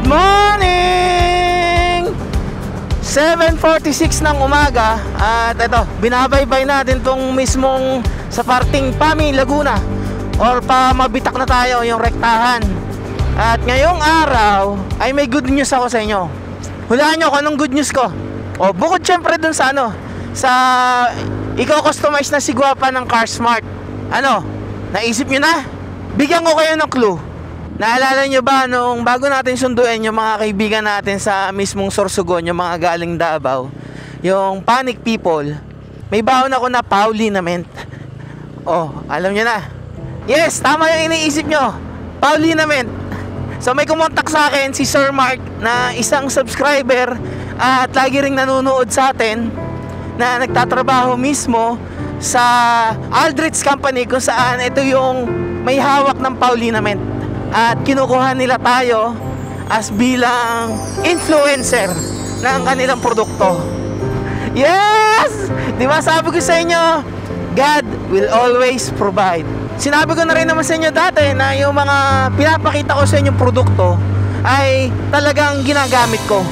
Good morning! 7:46 ng umaga. At ito, binabaybay natin tong mismong sa parting Pami, Laguna, or pa mabitak na tayo yung rektahan. At ngayong araw ay may good news ako sa inyo. Hulaan nyo kung anong good news ko. O bukod syempre dun sa sa i-customize na sigwapa ng Car Smart. Naisip nyo na? Bigyan ko kayo ng clue. Naalala nyo ba nung bago natin sunduin yung mga kaibigan natin sa mismong Sorsogon, yung mga galing Davao, yung Panic People, may baon ako na Paulinament. Alam nyo na. Yes, tama yung iniisip nyo, Paulinament. So may kumontak sa akin si Sir Mark na isang subscriber at lagi ring nanonood sa atin, na nagtatrabaho mismo sa Aldrich Company, kung saan ito yung may hawak ng Paulinament. At kinukuha nila tayo as bilang influencer ng kanilang produkto. Yes! Di ba sabi ko sa inyo, God will always provide. Sinabi ko na rin naman sa inyo dati na yung mga pinapakita ko sa inyong produkto ay talagang ginagamit ko.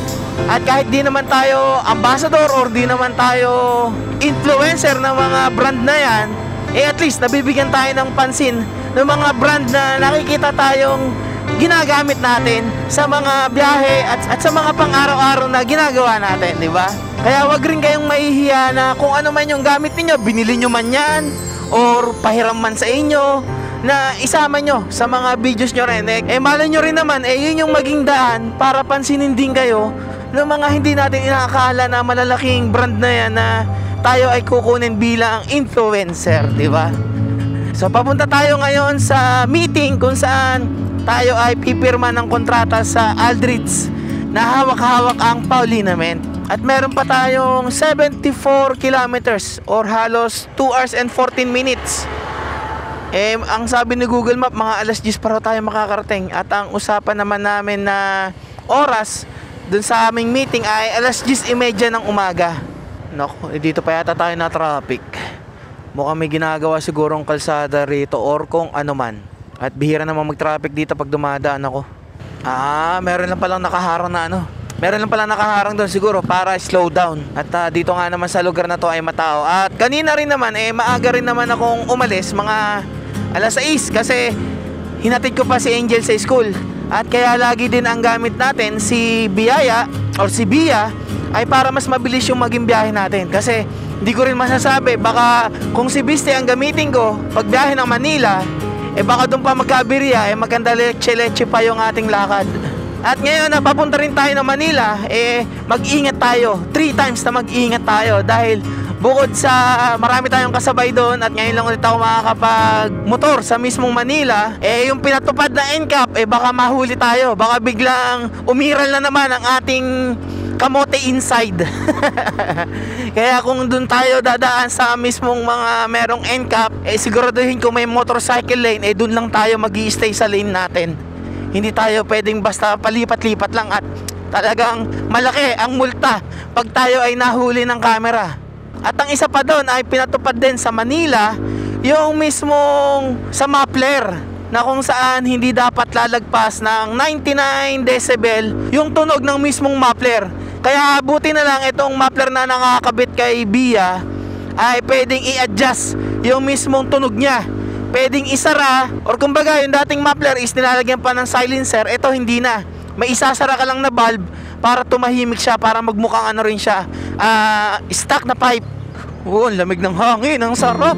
At kahit di naman tayo ambassador or di naman tayo influencer ng mga brand na yan, at least nabibigyan tayo ng pansin ng mga brand na nakikita tayong ginagamit natin sa mga biyahe at sa mga pang-araw-araw na ginagawa natin, di ba? Kaya wag rin kayong mahihiya na kung ano man yung gamit niyo, binili nyo man yan or pahiram man sa inyo, na isama nyo sa mga videos nyo rin. Malay nyo rin naman, yun yung maging daan para pansinin din kayo ng mga hindi natin inaakala na malalaking brand na yan na tayo ay kukunin bilang influencer, di ba? So papunta tayo ngayon sa meeting kung saan tayo ay pipirma ng kontrata sa Aldrich na hawak-hawak ang Paulinament. At meron pa tayong 74 kilometers or halos 2 hours and 14 minutes. Ang sabi ni Google Map, mga alas 10 pa raw tayo makakarating. At ang usapan naman namin na oras dun sa aming meeting ay alas 10:30 ng umaga. Naku, dito pa yata tayo na traffic. Mukhang may ginagawa sigurong kalsada rito or kung ano man. At bihira naman mag-traffic dito pag dumadaan ako. Meron lang palang nakaharang na Meron lang palang nakaharang doon siguro para slow down. At dito nga naman sa lugar na to ay matao. At kanina rin naman maaga rin naman akong umalis, mga alas 6, kasi hinatid ko pa si Angel sa school. At kaya lagi din ang gamit natin si Biyaya or si Bia ay para mas mabilis yung maging biyahe natin. Kasi hindi ko rin masasabi, baka kung si Biste ang gamitin ko pag biyahe ng Manila, baka doon pa magkabirya, maganda leche-leche pa yung ating lakad. At ngayon na papunta rin tayo ng Manila, mag-ingat tayo, 3 times na mag-ingat tayo. Dahil bukod sa marami tayong kasabay doon, at ngayon lang ulit ako makakapag-motor sa mismong Manila, yung pinatupad na NCAP, baka mahuli tayo. Baka biglang umiral na naman ang ating kamote inside. Kaya kung dun tayo dadaan sa mismong mga merong NCAP, siguraduhin kung may motorcycle lane, dun lang tayo mag-i-stay sa lane natin. Hindi tayo pwedeng basta palipat-lipat lang, at talagang malaki ang multa pag tayo ay nahuli ng camera. At ang isa pa doon ay pinatupad din sa Manila yung mismong sa muffler, na kung saan hindi dapat lalagpas ng 99 decibel yung tunog ng mismong muffler. Kaya buti na lang itong muffler na nakakabit kay Bia ay pwedeng i-adjust yung mismong tunog niya. Pwedeng isara, or kumbaga yung dating muffler is nilalagyan pa ng silencer, ito hindi na. May isasara ka lang na valve para tumahimik siya, para magmukhang rin siya, stock na pipe. Lamig ng hangin, ang sarap.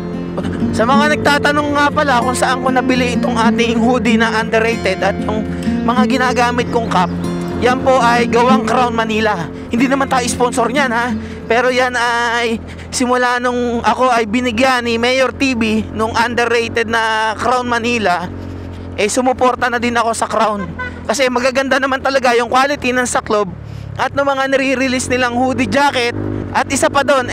Sa mga nagtatanong nga pala kung saan ko nabili itong ating hoodie na underrated at yung mga ginagamit kong cap, yan po ay gawang Crown Manila. Hindi naman tayo sponsor niyan, ha, pero yan ay simula nung ako ay binigyan ni Mayor TV nung underrated na Crown Manila, sumuporta na din ako sa Crown. Kasi magaganda naman talaga yung quality ng saklob at ng mga nire-release nilang hoodie jacket. At isa pa doon,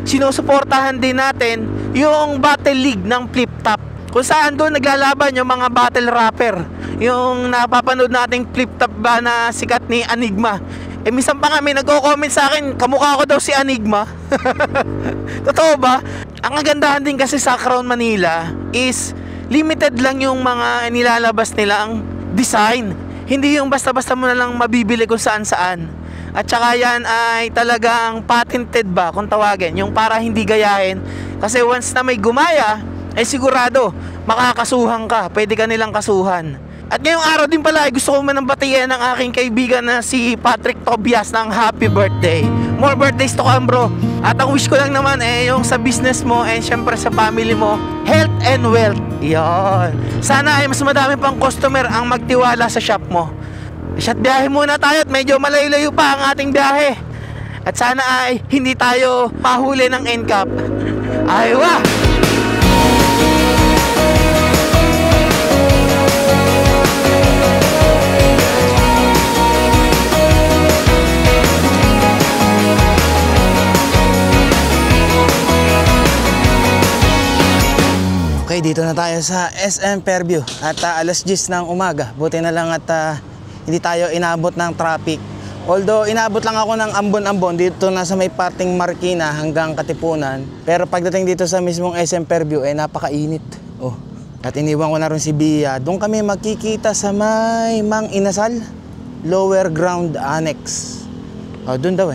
sinusuportahan din natin yung Battle League ng Flip Top, kung saan doon naglalaban yung mga battle rapper. Yung napapanood nating Flip Top ba na sikat ni Enigma, minsan pa nga may nagko-comment sa akin, kamukha ko daw si Enigma. Totoo ba? Ang kagandahan din kasi sa Crown Manila is limited lang yung mga nilalabas nilang design. Hindi yung basta-basta mo na lang mabibili kung saan-saan. At saka yan ay talagang patented ba kung tawagin, yung para hindi gayahin. Kasi once na may gumaya, ay sigurado makakasuhan ka, pwede ka nilang kasuhan. At ngayong araw din pala ay gusto ko manambatiyan ng aking kaibigan na si Patrick Tobias ng happy birthday. More birthdays to come, bro. At ang wish ko lang naman yung sa business mo and syempre sa family mo, health and wealth. Yan. Sana ay mas madami pang customer ang magtiwala sa shop mo. At biyahe muna tayo at medyo malayo-layo pa ang ating biyahe. At sana ay hindi tayo mahuli ng NCAP. Aywa! Okay, dito na tayo sa SM Fairview at alas 10 ng umaga. Buti na lang at hindi tayo inabot ng traffic. Although inabot lang ako ng ambon-ambon dito na sa may parting Marikina hanggang Katipunan. Pero pagdating dito sa mismong SM Fairview ay napakainit. Oh, at iniwan ko na rin si Bia. Doon kami magkikita sa may Mang Inasal Lower Ground Annex. Oh, doon daw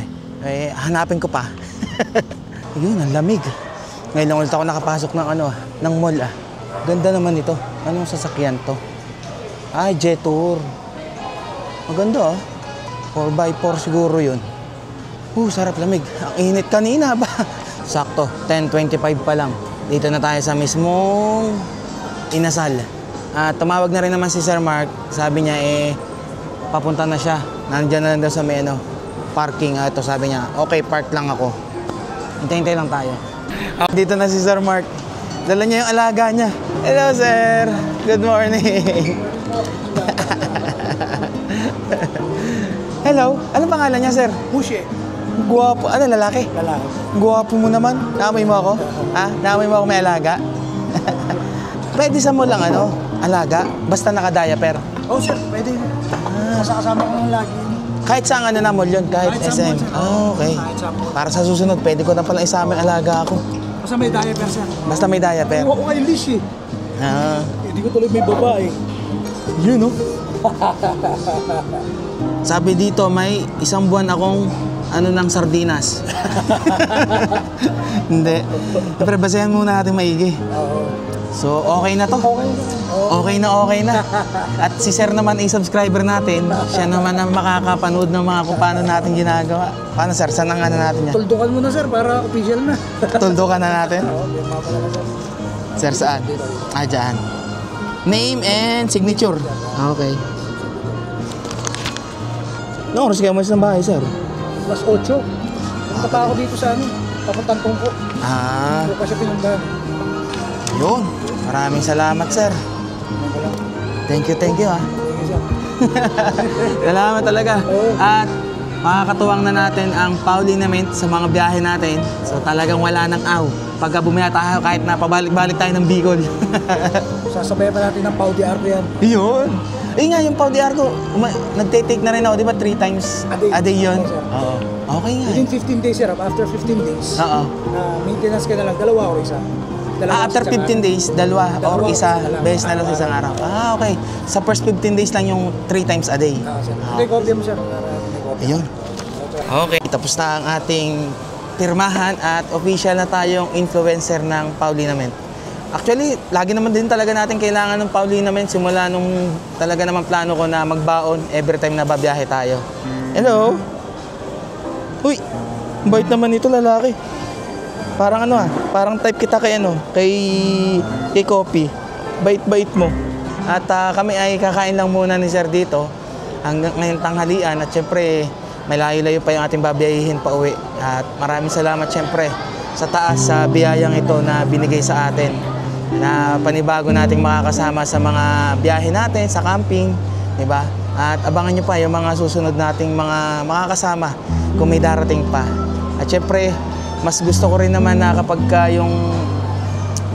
hanapin ko pa. Yun, ang lamig. Ngayon lang ulit ako nakapasok ng ng mall Ganda naman ito. Anong sasakyan to? Ay, Jetour. Maganda 4x4 siguro yun. Sarap lamig. Ang init kanina ba? Sakto, 10:25 pa lang. Dito na tayo sa mismong Inasal. Tumawag na rin naman si Sir Mark. Sabi niya papunta na siya. Nandiyan na lang daw sa may parking. Ito sabi niya, okay, park lang ako. Hintay-hintay lang tayo. Dito na si Sir Mark. Dala niya yung alaga niya. Hello, sir. Good morning. Hello. Anong pangalan niya, sir? Mushi. Guwapo. Ano, lalaki? Lalaki. Guwapo mo naman. Naamoy mo ako? Naamoy mo ako may alaga? Pwede sa mo lang alaga? Basta naka-diaper? Oh, sir. Pwede. Kasama ko lang lagi. Kahit saan na mall yun? Kahit SM? Okay. Para sa susunod, pwede ko na pala isama yung alaga ako. Basta may diaper, sir. Basta may diaper? Iwan ko kayo leash Hindi ko tuloy may babae. Yun, Sabi dito, may 1 buwan akong ng sardinas. Hindi. Siyempre, basayan muna natin maigi. So, okay na to. Okay na. At si Sir naman ay subscriber natin. Siya naman ang makakapanood ng mga kung paano natin ginagawa. Paano, Sir? Saan ang natin yan? Tuldukan mo na, sir, para official na. Tuldukan na natin? Sir, saan? Dyan. Name and signature. Okay. Noong oras kayo umalis ng bahay, sir? Plus 8. Punta pa ako dito sa papuntang Tungko. Hindi ko siya pinundahan. Yun. Maraming salamat, sir. Thank you. Salamat talaga. At makakatuwang na natin ang paulinament sa mga biyahe natin. So talagang wala nang pagka bumaya tayo kahit na pabalik-balik tayo ng Bicol. Sasabay pa natin ng Pau de Arco yan. Yun. Nga, yung Pau de Arco, nagtitake na rin ako, di ba? 3 times a day yun? Oo. Okay nga. Within 15 days, sir. After 15 days, maintenance ka na lang. 2 or 1. After 15 days, 2 or 1 beses na lang sa isang araw. Okay. Sa first 15 days lang yung 3 times a day. Hindi, copy mo, sir. Ayun. Okay. Tapos na ang ating pirmahan at official na tayong influencer ng Paulinament. Actually, lagi naman din talaga natin kailangan ng Paulinament simula nung talaga naman plano ko na magbaon every time na babiyahe tayo. Hello? Uy, bait naman ito lalaki. Parang parang type kita kay kay Coffee. Bait-bait mo. At kami ay kakain lang muna ni Sir dito hanggang ngayong tanghalian at syempre may layo-layo pa yung ating babiyahin pa uwi. At maraming salamat syempre sa taas sa biyayang ito na binigay sa atin. Na panibago nating makakasama sa mga biyahe natin sa camping, di ba? At abangan nyo pa yung mga susunod nating mga makakasama kung may darating pa. At syempre, mas gusto ko rin naman na kapag yung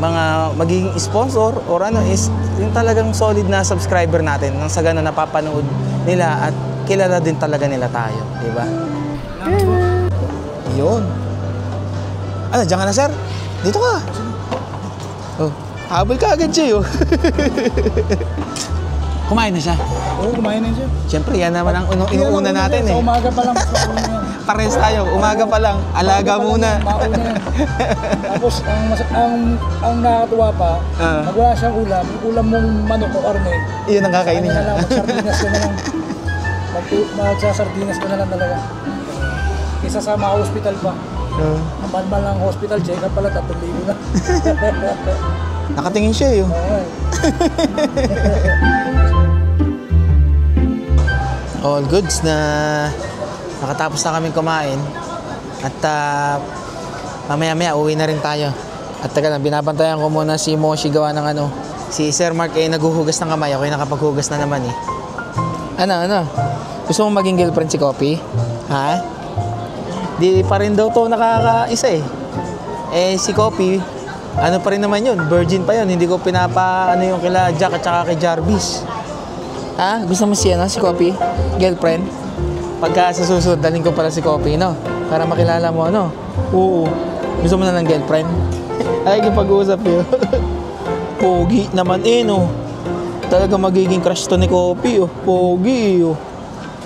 mga magiging sponsor or is yung talagang solid na subscriber natin nang sa ganun napapanood nila at kilala din talaga nila tayo, di ba? Yun. Diyan ka na, sir? Dito ka. Habol ka agad siya, Kumain na siya. Oo, kumain na siya. Siyempre, yan naman ang inuuna natin Sa eh. umaga pa lang. Sa una yan. Pares tayo, umaga pa lang, alaga muna. Mauna yan. Tapos, ang nakakatuwa pa, pag wala siyang ulam, yung ulam mong manok o karne, Iyon ang kakainin niya. Magsardinas ka na lang. Magsasardinas ka na lang talaga. Isa sa mga hospital pa. Naman lang hospital, check up pala, 3,000 na. Nakatingin siya eh. All goods na nakatapos na kaming kumain at mamaya-maya uwi na rin tayo. At taga lang, binabantayan ko muna si Moshi gawa ng si Sir Mark naghuhugas ng kamay, ako nakapaghugas na naman eh. Ano? Gusto mong maging girlfriend si Kopi? Ha? Di pa rin daw to nakakaisa eh. Si Kopi, pa rin naman yun, virgin pa yun, hindi ko pinapa yung kila Jack at saka kay Jarvis. Ha? Gusto mo si Kopi? Girlfriend? Pagka sa susunod, daling ko pala si Kopi, no? Para makilala mo, Oo. Gusto mo na ng girlfriend? Ay, pag-uusap yun. Pogi naman no? Talaga magiging crush to ni Kopi, Pogi,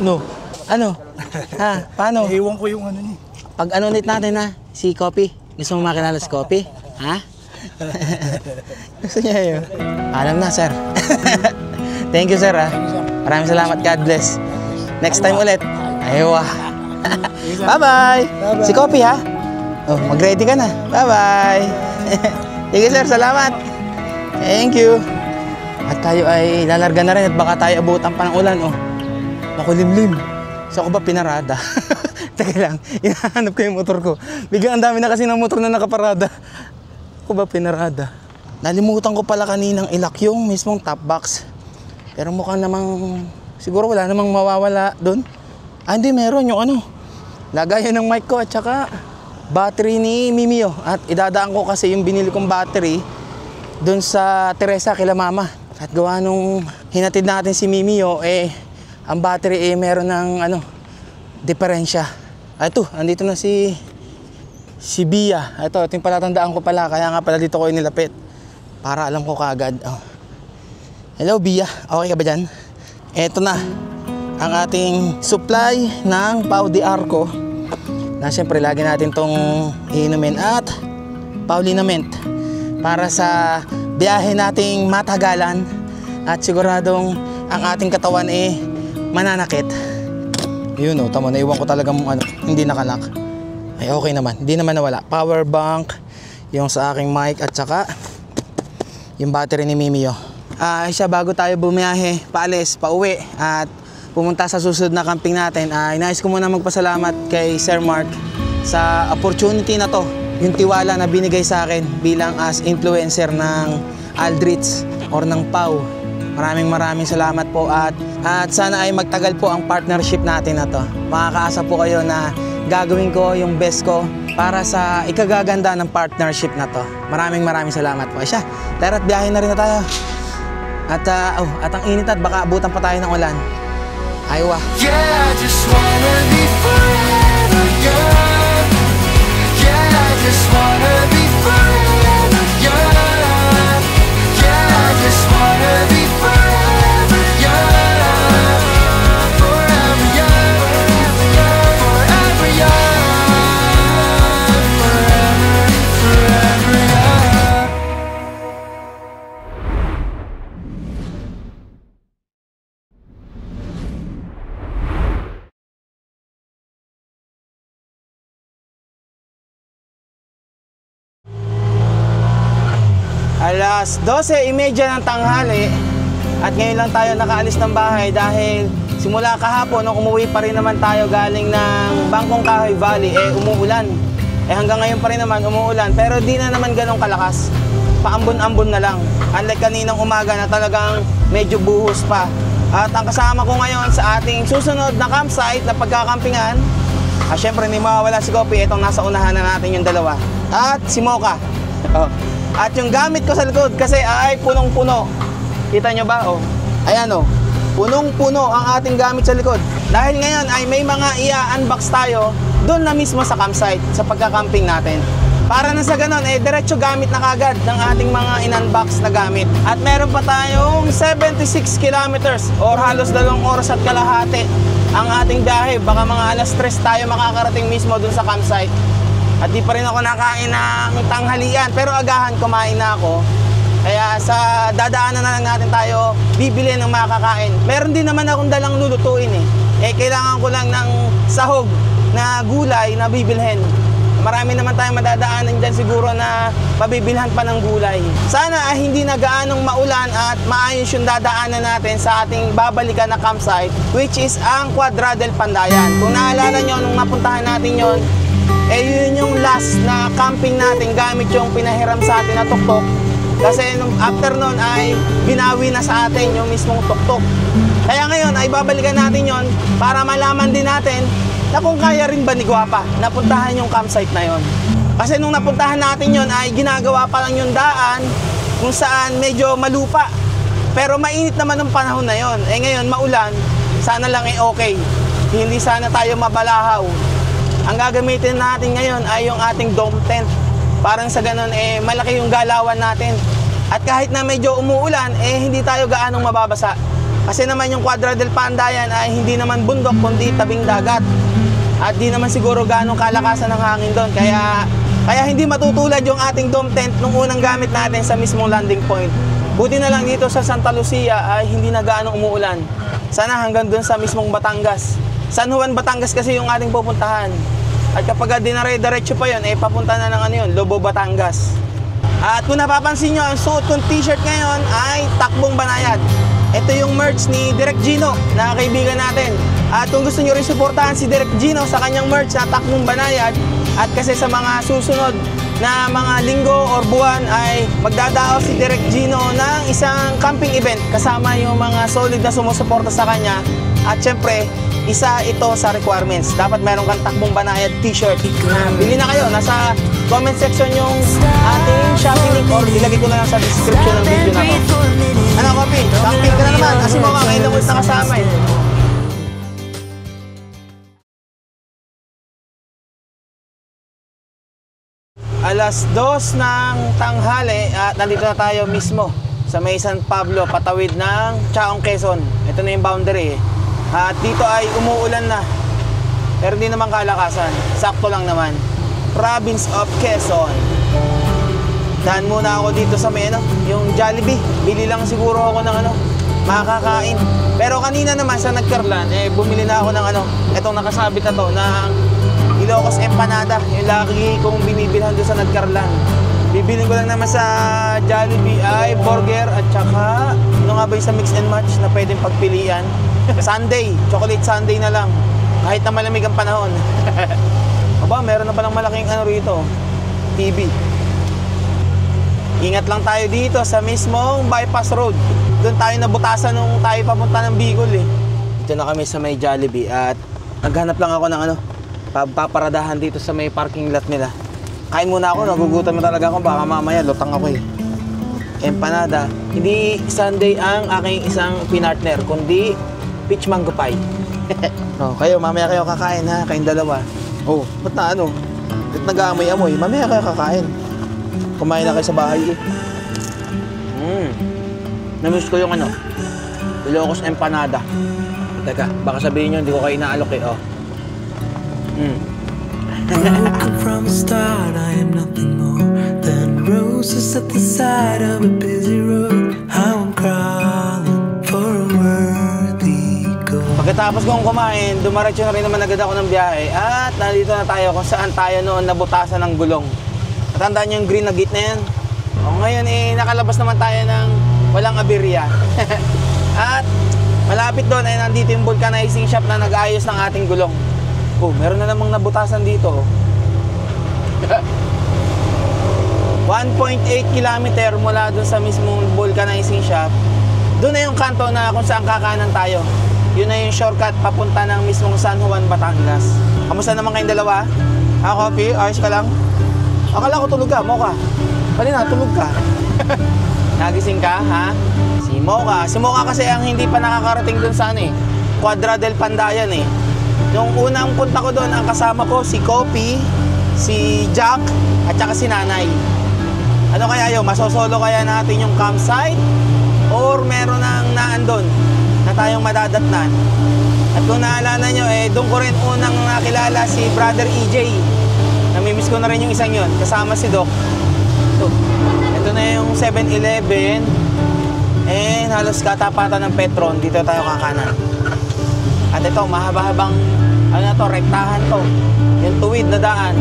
No? Ano? Ha? Paano? Iwan ko yung niya. Pag ulit natin si Kopi. Gusto mo makilala si Kopi? Ha? Gusto niya yun. Alam na, sir. Thank you, sir. Maraming salamat. God bless. Next time ulit. Aywa. Bye-bye. Si Kopi, ha? Mag-ready ka na. Bye-bye. Thank you, sir. Salamat. Thank you. At tayo ay lalarga na rin at baka tayo abutan pa ng ulan, Nakulimlim. So ako ba pinarada? Teka lang, hinahanap ko yung motor ko. Biglang ang dami na kasi ng motor na nakaparada. Ako ba pinarada? Nalimutan ko pala kaninang ilak yung mismong top box. Pero mukhang namang, siguro wala namang mawawala doon. Hindi, meron yung lagayan ng mic ko at saka battery ni Mimio. At idadaan ko kasi yung binili kong battery doon sa Teresa kila Mama. At gawa nung hinatid natin si Mimio, ang battery meron ng diferensya. Ito, andito na si Bia. Ito yung palatandaan ko pala. Kaya nga pala dito ko inilapit. Para alam ko kaagad. Hello, Bia. Okay ka ba dyan? Ito na ang ating supply ng Pau de Arco. Na siyempre lagi natin tong iinumin at Paulinament. Para sa biyahe nating matagalan. At siguradong ang ating katawan mananakit. Yun tama, naiwan ko talagang hindi nakanak. Ay okay naman, hindi naman nawala. Power bank, yung sa aking mic at saka yung battery ni Mimio. Siya bago tayo bumiyahe, paalis, pauwi at pumunta sa susunod na camping natin, inayos ko muna magpasalamat kay Sir Mark sa opportunity na to. Yung tiwala na binigay sa akin bilang as influencer ng Aldrich or ng Pau. Maraming salamat po at sana ay magtagal po ang partnership natin na to. Makakaasa po kayo na gagawin ko yung best ko para sa ikagaganda ng partnership na to. Maraming salamat po. Siya, tara't biyahe na rin na tayo. At ang init at baka abutan pa tayo ng ulan. Aywa. Yeah, I just wanna be forever young. Yeah, I just wanna be forever young. Yeah, I just wanna be forever young. Forever young. Forever young. Forever young. Alas 12:30 ng tanghali at ngayon lang tayo nakaalis ng bahay dahil simula kahapon nung umuwi pa rin naman tayo galing ng Bangkong Kahoy Valley umuulan. Hanggang ngayon pa rin naman umuulan pero di na naman ganong kalakas. Paambon-ambon na lang. Unlike kaninang umaga na talagang medyo buhos pa. At ang kasama ko ngayon sa ating susunod na campsite na pagkakampingan, syempre hindi mawawala si Kopi, itong nasa unahan na natin yung dalawa. At si Mocha. At yung gamit ko sa likod kasi ay punong-puno. Kita nyo ba? Ayan punong-puno ang ating gamit sa likod. Dahil ngayon ay may mga i-unbox tayo doon na mismo sa campsite, sa pagkakamping natin. Para na sa ganun, diretso gamit na kagad ng ating mga in-unbox na gamit. At meron pa tayong 76 kilometers or halos 2 oras at kalahati ang ating biyahe. Baka mga alas 3 tayo makakarating mismo dun sa campsite. At di pa rin ako nakain ng tanghalian, pero agahan kumain na ako. Kaya sa dadaanan na lang natin tayo bibili ng makakain. Meron din naman akong dalang lulutuin kailangan ko lang ng sahog na gulay na bibilhin. Marami naman tayong madadaanan dyan siguro na pabibilhan pa ng gulay. Sana ay hindi na gaanong maulan at maayos yung dadaanan natin sa ating babalikan na campsite, which is ang Quadra del Pandayan. Kung naalala nyo, nung napuntahan natin yon, yun yung last na camping natin gamit yung pinahiram sa atin na tuktok. Kasi nung after nun ay binawi na sa atin yung mismong tuktok. Kaya ngayon ay babalikan natin yon para malaman din natin na kung kaya rin ba ni Guapa napuntahan yung campsite na yon. Kasi nung napuntahan natin yon ay ginagawa pa lang yung daan kung saan medyo malupa. Pero mainit naman ng panahon na yon. Ngayon maulan, sana lang okay. Hindi sana tayo mabalahaw. Ang gagamitin natin ngayon ay yung ating dome tent. Parang sa ganun malaki yung galawan natin. At kahit na medyo umuulan, hindi tayo gaanong mababasa. Kasi naman yung Quadra del Pandayan ay hindi naman bundok kundi tabing dagat. At di naman siguro ganong kalakasan ng hangin doon. Kaya hindi matutulad yung ating dome tent nung unang gamit natin sa mismong landing point. Buti na lang dito sa Santa Lucia ay hindi na gaano umuulan. Sana hanggang doon sa mismong Batangas. San Juan, Batangas kasi yung ating pupuntahan. At kapag dinare-diretso pa yun, papunta na ng Lobo, Batangas. At kung napapansin nyo, ang suot kong t-shirt ngayon ay Takbong Banayad. Ito yung merch ni Direk Gino na kaibigan natin. At kung gusto nyo rin suportahan si Direk Gino sa kanyang merch na Takbong Banayad, at kasi sa mga susunod na mga linggo or buwan ay magdadaaw si Direk Gino ng isang camping event kasama yung mga solid na sumusuporta sa kanya. At syempre, isa ito sa requirements. Dapat meron kang Takbong Banayad t-shirt. Bili na kayo. Nasa comment section yung ating Shopee link or ilagay ko na lang sa description ng video na to. Ano, Kopi? Camping ka na naman. Kasi mo ngayon lang ulit nakasama Alas 2 ng tanghali at nandito na tayo mismo sa may San Pablo, patawid ng Chaong, Quezon. Ito na yung boundary At dito ay umuulan na. Pero hindi naman kalakasan. Sakto lang naman. Province of Quezon. Daan muna ako dito sa may yung Jollibee. Bili lang siguro ako ng makakain. Pero kanina naman sa Nagkarlan, bumili na ako ng etong nakasabit na to, ng Ilocos Empanada. Yung lagi kong binibilhan doon sa Nagkarlan. Bibilin ko lang naman sa Jollibee ay burger at saka nga ba yung sa mix and match na pwedeng pagpilian. Sunday, chocolate sundae na lang. Kahit na malamig ang panahon. Aba, meron na palang malaking rito. TV. Ingat lang tayo dito sa mismong bypass road. Doon tayo nabutasan nung tayo papunta ng Bicol Dito na kami sa may Jollibee at naghanap lang ako ng paparadahan dito sa may parking lot nila. Kain muna ako, nagugutom na talaga ako. Baka mamaya lutang ako Empanada. Hindi sundae ang aking isang pinartner, kundi peach mango pie. Kayo, mamaya kayo kakain ha, kayong dalawa. Ba't na ba't nag-aamoy-amoy? Mamaya kayo kakain. Kumain na kayo sa bahay Namiss ko yung Ilocos Empanada. Teka, baka sabihin nyo, hindi ko kayo inaalok Broken from the start, I am nothing more than roses at the side of a busy road. How I'm crawling for a worthy goal. Pagkatapos kong kumain, dumaretso na rin naman agad ako ng biyahe at nandito na tayo kung saan tayo noon nabutasan ng gulong. Natandaan niyo yung green na gate na yan? Ngayon nakalabas naman tayo ng walang aberya. At malapit doon ay nandito yung vulcanizing shop na nag-ayos ng ating gulong. Meron na namang nabutasan dito 1.8 kilometer mula doon sa mismong vulcanizing shop. Doon na yung kanto na kung saan kakanan tayo. Yun na yung shortcut papunta ng mismong San Juan, Batangas. Kamusta naman kayong dalawa? Coffee? Ayos ka lang? Akala ko tulog ka, Mocha. Kanina, tulog ka. Nagising ka, ha? Si Mocha kasi ang hindi pa nakakarating doon sa Quadra del Pandayan Nung unang punta ko doon, ang kasama ko si Kopi, si Jack, at saka si nanay. Ano kaya yun? Masosolo kaya natin yung campsite? Or meron nang naandun na tayong madadatnan? At kung naalala nyo, doon ko rin unang nakilala si Brother EJ. Namimiss ko na rin yung isang yun, kasama si Doc. So, ito na yung 7-Eleven. Halos katapatan ng Petron. Dito tayo kakanan. At ito, mahaba-habang, ano na to, rektahan to. Yung tuwid na daan.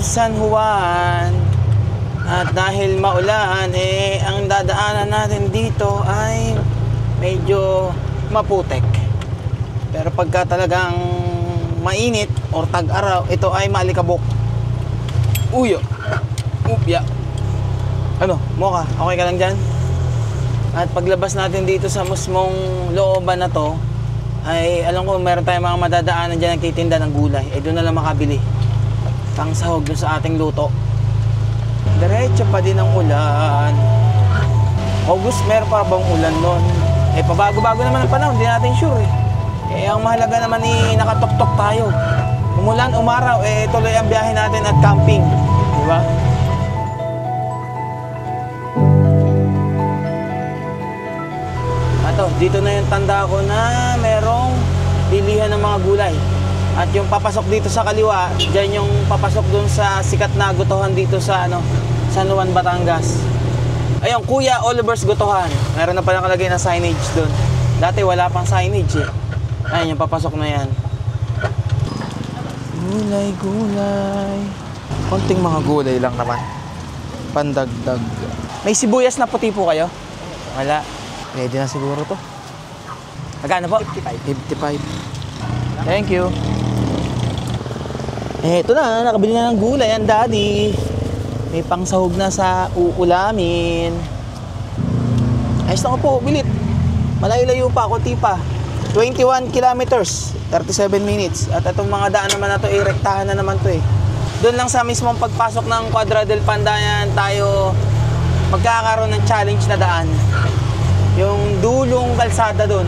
San Juan. At dahil maulan, ang dadaanan natin dito ay medyo maputek. Pero pagka talagang mainit or tag-araw, ito ay maalikabok. Uyo. Upya. Ano, Mocha, okay ka lang dyan? At paglabas natin dito sa mismong looban na to, ay alam ko meron tayong mga madadaanan dyan nagtitinda ng gulay. Doon na lang makabili. Pang sahog doon sa ating luto. Diretso pa din ang ulan. August, meron pa bang ulan nun? Pabago-bago naman ang panahon, hindi natin sure ang mahalaga naman nakatok-tok tayo. Umulan, umaraw, tuloy ang biyahe natin at camping. Di ba? Ato, dito na yung tanda ko na merong bilihan ng mga gulay. At yung papasok dito sa kaliwa, dyan yung papasok dun sa sikat na gutuhan dito sa San Juan, Batangas. Ayun, Kuya Oliver's Gutuhan. Meron na pala nakalagay na signage dun. Dati wala pang signage Ayun, yung papasok na yan. Gulay, gulay. Konting mga gulay lang naman. Pandagdag. May sibuyas na puti po kayo? Wala. Ready na siguro to. Magkano po? 55. Thank you. Ito na, nakabili na ng gulay ang daddy. May pangsahog na sa uulamin. Ayos na ko po, bilit. Malayo-layo pa, konti pa. 21 kilometers, 37 minutes. At itong mga daan naman na to, rektahan na naman to Doon lang sa mismong pagpasok ng Quadra del Pandayan, tayo magkakaroon ng challenge na daan. Yung dulong kalsada doon.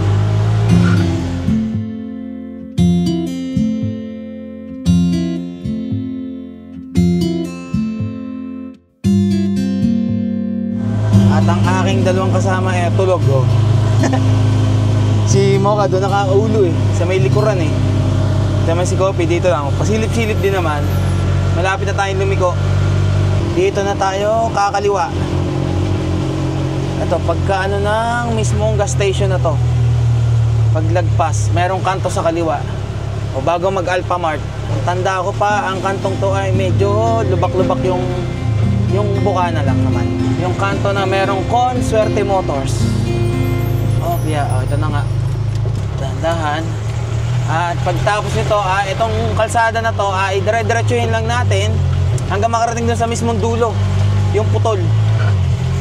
At ang aking dalawang kasama tulog Si Mocha doon nakaulo sa may likuran Naman si Kopi dito lang. Pasilip-silip din naman. Malapit na tayong lumiko. Dito na tayo kakaliwa. Ito, pagka ng mismong gas station na to. Paglagpas, merong kanto sa kaliwa. O bago mag Alphamart. Tanda ko pa, ang kantong to ay medyo lubak-lubak yung bukana lang naman. Yung kanto na merong Consuerte Motors. Ito na nga. Dahan-dahan. At pagtapos nito, itong kalsada na to, dire-diretsuhin lang natin hanggang makarating dun sa mismong dulo. Yung putol.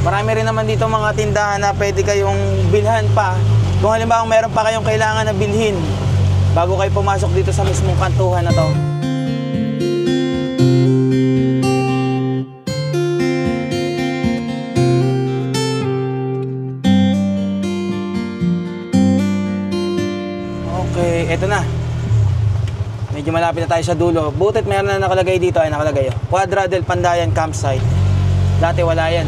Marami rin naman dito mga tindahan na pwede kayong bilhan pa. Kung halimbawa meron pa kayong kailangan na bilhin bago kayo pumasok dito sa mismong kantuhan na to. Ito na. Medyo malapit na tayo sa dulo. Butit meron na nakalagay dito. Ay nakalagay Quadra del Pandayan Campsite. Dati wala yan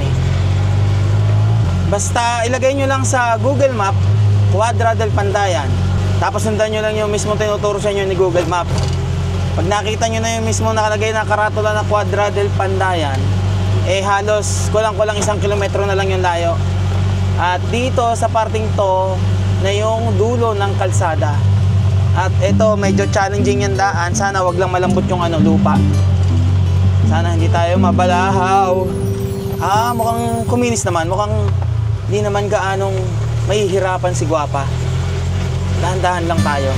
Basta ilagay nyo lang sa Google Map Quadra del Pandayan. Tapos sundan nyo lang yung mismo tinuturo sa inyo ni Google Map. Pag nakita nyo na yung mismo nakalagay na karatula na Quadra del Pandayan, halos kulang-kulang 1 kilometro na lang yung layo. At dito sa parting to na yung dulo ng kalsada. At ito, medyo challenging yung daan. Sana wag lang malambot yung lupa. Sana hindi tayo mabalahaw. Mukhang kuminis naman. Mukhang di naman gaanong mahihirapan si Guapa. Dahan-dahan lang tayo.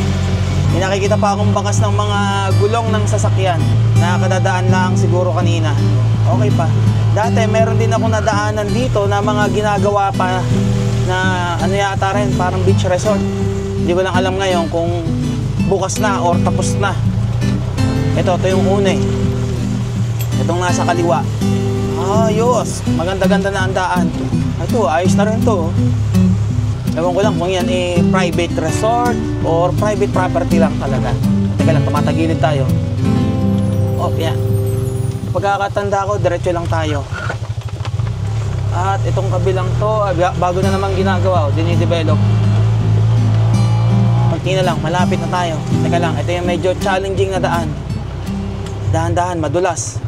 May nakikita pa akong bakas ng mga gulong ng sasakyan na kadadaan lang siguro kanina. Okay pa. Dati meron din ako nadaanan dito na mga ginagawa pa na yata rin, parang beach resort. Hindi ko lang alam ngayon kung bukas na or tapos na. Ito yung una eh. Itong nasa kaliwa. Ayos. Maganda-ganda na ang daan. Ito, ayos na rin to. Ewan ko lang kung yan private resort or private property lang talaga. Teka lang, tumatagilid tayo. Oh, yan. Pagkakatanda ko, diretso lang tayo. At itong kabilang to, bago na naman ginagawa, dinidevelop. Kunti na lang, malapit na tayo. Teka lang, ito yung medyo challenging na daan. Dahan-dahan, madulas.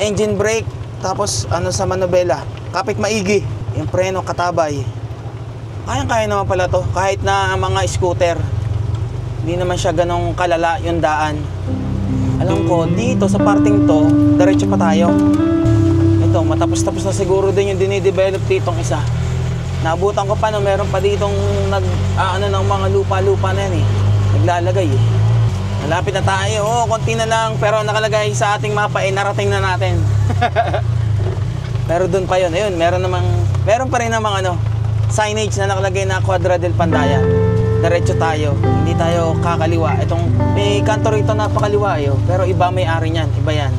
Engine brake, tapos ano sa manobela. Kapit maigi, yung preno katabay. Kayang-kaya naman pala to, kahit na mga scooter. Hindi naman siya ganong kalala yung daan. Alam ko, dito sa parting to, diretso pa tayo. Ito, matapos-tapos na siguro din yung dinidevelop ditong isa. Naabutan ko pa no, meron pa ditong ng mga lupa-lupa na yan eh. Naglalagay eh. Malapit na tayo. Oh, konti na lang. Pero nakalagay sa ating mapa eh, narating na natin. Pero doon pa yun. Ayun, meron pa rin namang signage na nakalagay na Quadra del Pandayan. Diretso tayo. Hindi tayo kakaliwa. May kanto rito na pakaliwa eh. Pero iba may-ari niyan. Iba yan.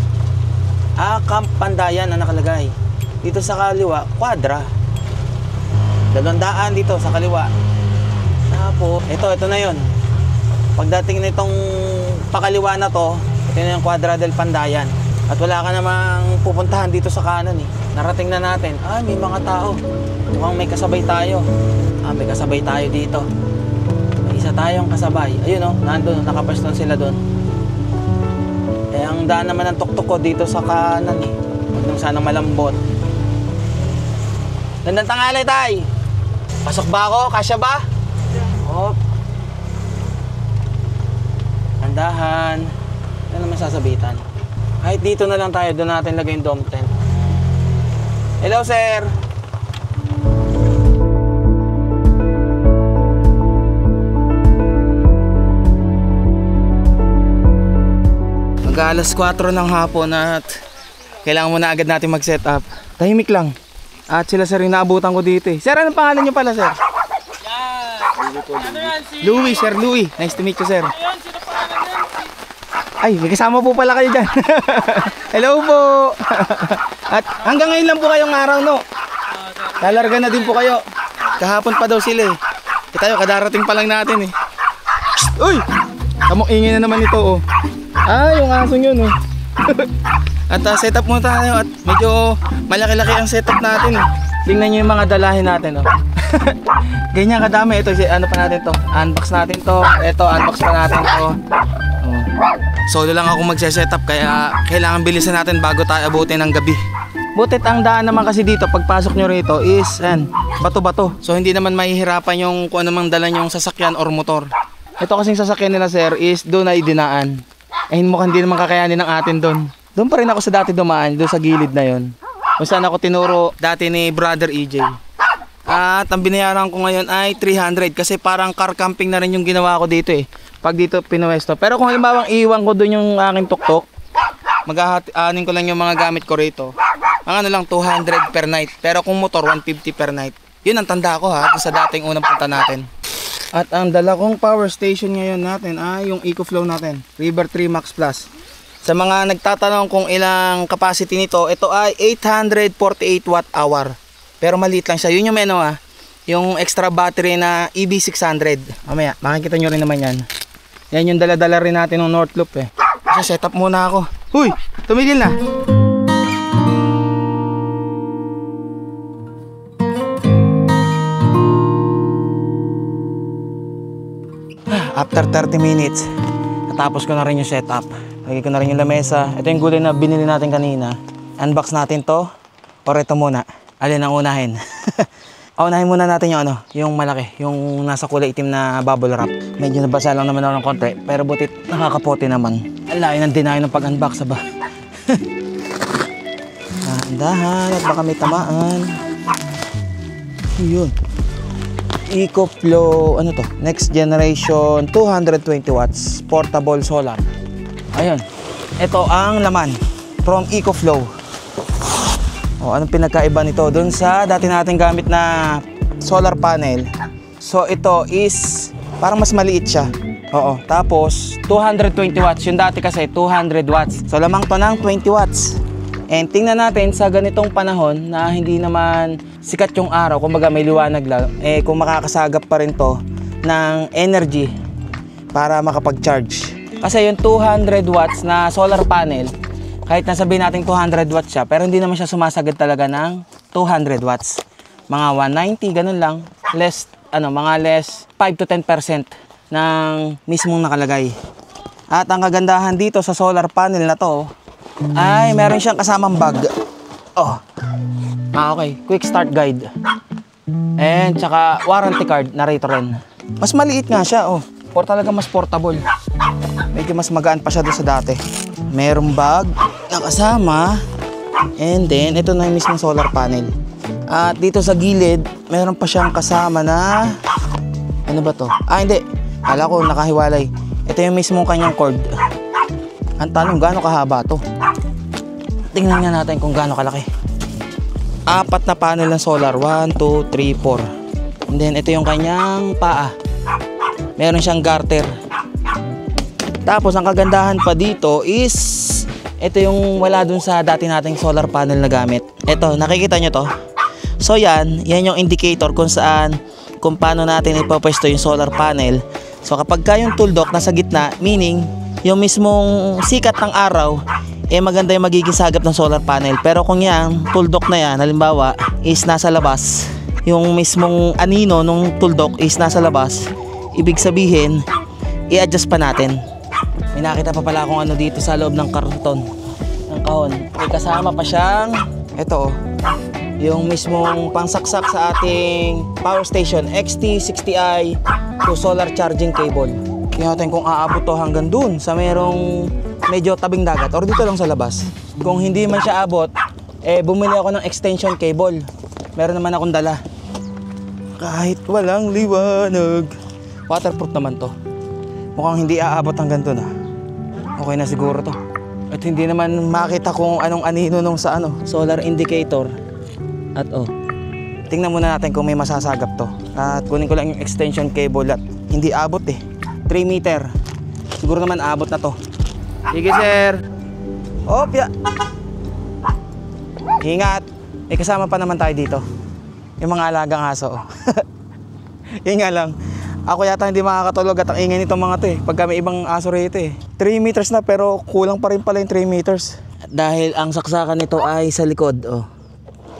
Camp Pandayan na nakalagay. Dito sa kaliwa, Quadra. 200 dito sa kaliwa. Tapos, ito na yun. Pagdating nitong pakaliwa na to, ito na yung Quadra del Pandayan. At wala ka namang pupuntahan dito sa kanan eh. Narating na natin. May mga tao. Mukhang may kasabay tayo. May kasabay tayo dito. May isa tayong kasabay. Ayun nandun, nakapaston sila doon. Ang daan naman ng tuktok ko dito sa kanan eh. Huwag nang sanang malambot. Gandang tanghali, tay! Pasok ba ako? Kasya ba? Oh. Andahan. Ano naman sasabitan? Kahit dito na lang tayo, doon natin lagay yung dome tent. Hello, sir! Mag-alas 4 ng hapon at kailangan muna agad natin mag-set up. Tahimik lang. At sila sir, inaabutan ko dito eh. Sir, anong pangalan nyo pala, sir? Louie, Sir Louie. Nice to meet you, sir. Ay, may kasama po pala kayo dyan. Hello po. At hanggang ngayon lang po kayong araw, no? Lalarga na din po kayo. Kahapon pa daw sila eh. Tayo, kadarating pa lang natin eh. Uy! Kamok ingin na naman ito oh. Yung asong yun oh. At set up muna tayo at medyo malaki-laki ang setup natin eh. Tingnan nyo yung mga dalahin natin oh. Ganyan kadami. Ito, ano pa natin to? Unbox natin to. Ito, unbox pa natin to. Solo lang ako magse-setup kaya kailangan bilisan natin bago tayo abutin ng gabi. Butit ang daan naman kasi dito pagpasok nyo rito is bato-bato. So hindi naman mahihirapan yung kung ano mang dala nyong sasakyan or motor. Ito kasing sasakyan nila sir is doon ay dinaan. Mukhang hindi naman kakayanin ng atin doon. Doon pa rin ako sa dati dumaan, doon sa gilid na yon. Kung saan ako tinuro dati ni Brother EJ. At ang binayaran ko ngayon ay 300 kasi parang car camping na rin yung ginawa ko dito eh. Pag dito pinuwesto. Pero kung halimbawang iwan ko doon yung aking tuktok, mag-aanin ko lang yung mga gamit ko rito. Ang ano lang 200 per night. Pero kung motor 150 per night. Yun ang tanda ko ha, sa dating unang punta natin. At ang dala kong power station ngayon natin ay yung EcoFlow natin, River 3 Max Plus. Sa mga nagtatanong kung ilang capacity nito, ito ay 848 watt hour. Pero maliit lang siya. Yun yung yung extra battery na EB600. Mamaya, makikita nyo rin naman yan. Yan yung dala-dala rin natin ng North Loop eh. Kasi setup muna ako. Huy! Tumigil na! After 30 minutes, natapos ko na rin yung setup. Lagay ko na rin yung lamesa. Ito yung gulay na binili natin kanina. Unbox natin to. Or ito muna. Alin ang unahin? Unahin muna natin yung yung malaki. Yung nasa kulay itim na bubble wrap. Medyo nabasa lang naman ako ng konti. Pero butit nakakapote naman. Ang layo ng dinayo ng pag-unbox ba? Dahan at baka may tamaan. Yun. EcoFlow, next generation 220 watts portable solar. Ayun. Ito ang laman from EcoFlow. Anong pinagkaiba nito doon sa dati nating gamit na solar panel? So ito is parang mas maliit siya. Tapos 220 watts. Yung dati kasi 200 watts. So lamang to ng 20 watts. And tingnan natin sa ganitong panahon na hindi naman sikat yung araw, kumbaga may liwanag lang, kung makakasagap pa rin to ng energy para makapag-charge. Kasi yung 200 watts na solar panel, kahit nasabihin natin 200 watts siya, pero hindi naman siya sumasagad talaga ng 200 watts. Mga 190, ganun lang. Mga less 5 to 10% ng mismong nakalagay. At ang kagandahan dito sa solar panel na to ay meron siyang kasamang bag. Okay, quick start guide. And tsaka warranty card na rito rin. Mas maliit nga siya, talaga mas portable. Medyo mas magaan pa siya doon sa dati. Merong bag na kasama. And then ito na yung mismong solar panel. At dito sa gilid, meron pa siyang kasama na ano ba to? Hindi. Kala ko nakahiwalay. Ito yung mismong kanyang cord. Ang tanong, gaano kahaba to? Tingnan nga natin kung gaano kalaki. 4 na panel ng solar. 1, 2, 3, 4. And then ito yung kanyang paa. Meron siyang garter. Tapos ang kagandahan pa dito is ito yung wala dun sa dati nating solar panel na gamit. Ito, nakikita nyo to? So yan yung indicator kung paano natin ipapwesto yung solar panel. So kapag yung tuldok nasa gitna, meaning yung mismong sikat ng araw, maganda yung magiging sagap ng solar panel. Pero kung yung tuldok na yan, halimbawa, is nasa labas, yung mismong anino nung tuldok is nasa labas, ibig sabihin, i-adjust pa natin. May nakita pa pala akong ano dito sa loob ng karton, ng kahon. May kasama pa siyang, ito yung mismong pangsaksak sa ating power station XT60i to solar charging cable. Tingnan natin kung aabot to hanggang dun sa merong medyo tabing dagat or dito lang sa labas. Kung hindi man siya abot, bumili ako ng extension cable. Meron naman akong dala. Kahit walang liwanag. Waterproof naman to. Mukhang hindi aabot hanggang dun Okay na siguro to. At hindi naman makita kung anong anino nung sa solar indicator. At tingnan muna natin kung may masasagap to. At kunin ko lang yung extension cable at hindi abot 3 meter. Siguro naman abot na to. Sige sir. Opya. Ingat. May kasama pa naman tayo dito. Yung mga alagang aso. Yun nga lang. Ako yata hindi makakatulog at ang ingay nitong mga to pagka may ibang aso rito 3 meters na pero kulang pa rin pala yung 3 meters. Dahil ang saksakan nito ay sa likod.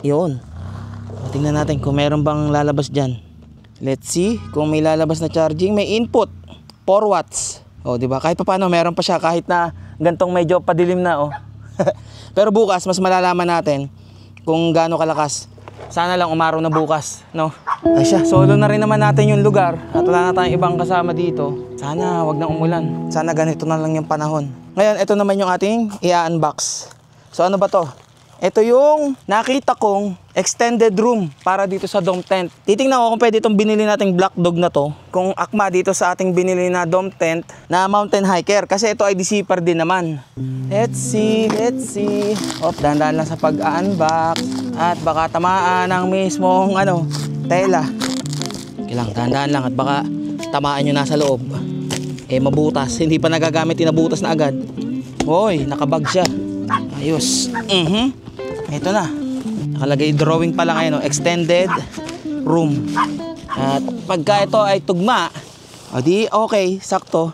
Yun. Tingnan natin kung meron bang lalabas dyan. Let's see kung may lalabas na charging. May input 4 watts. Diba? Kahit pa paano meron pa siya kahit na gantong medyo padilim na Pero bukas mas malalaman natin kung gaano kalakas. Sana lang umaraw na bukas, no? Ay siya, solo na rin naman natin yung lugar at wala na tayong ibang kasama dito. Sana wag na umulan. Sana ganito na lang yung panahon. Ngayon, ito naman yung ating i-unbox. So ano ba to? Ito yung nakita kong extended room para dito sa dome tent. Titingnan ko kung pwede itong binili nating black dog na to. Kung akma dito sa ating binili na dome tent na mountain hiker. Kasi ito ay deceiver din naman. Let's see. Dahan-dahan lang sa pag-unbox. At baka tamaan ng mismong tela. Kailang dahan-dahan lang at baka tamaan nyo nasa loob. Mabutas. Hindi pa nagagamit, tinabutas na agad. Hoy, nakabag siya. Ayos. Ito na. Nakalagay drawing pa lang ngayon, extended room. At pagka ito ay tugma, di okay, sakto.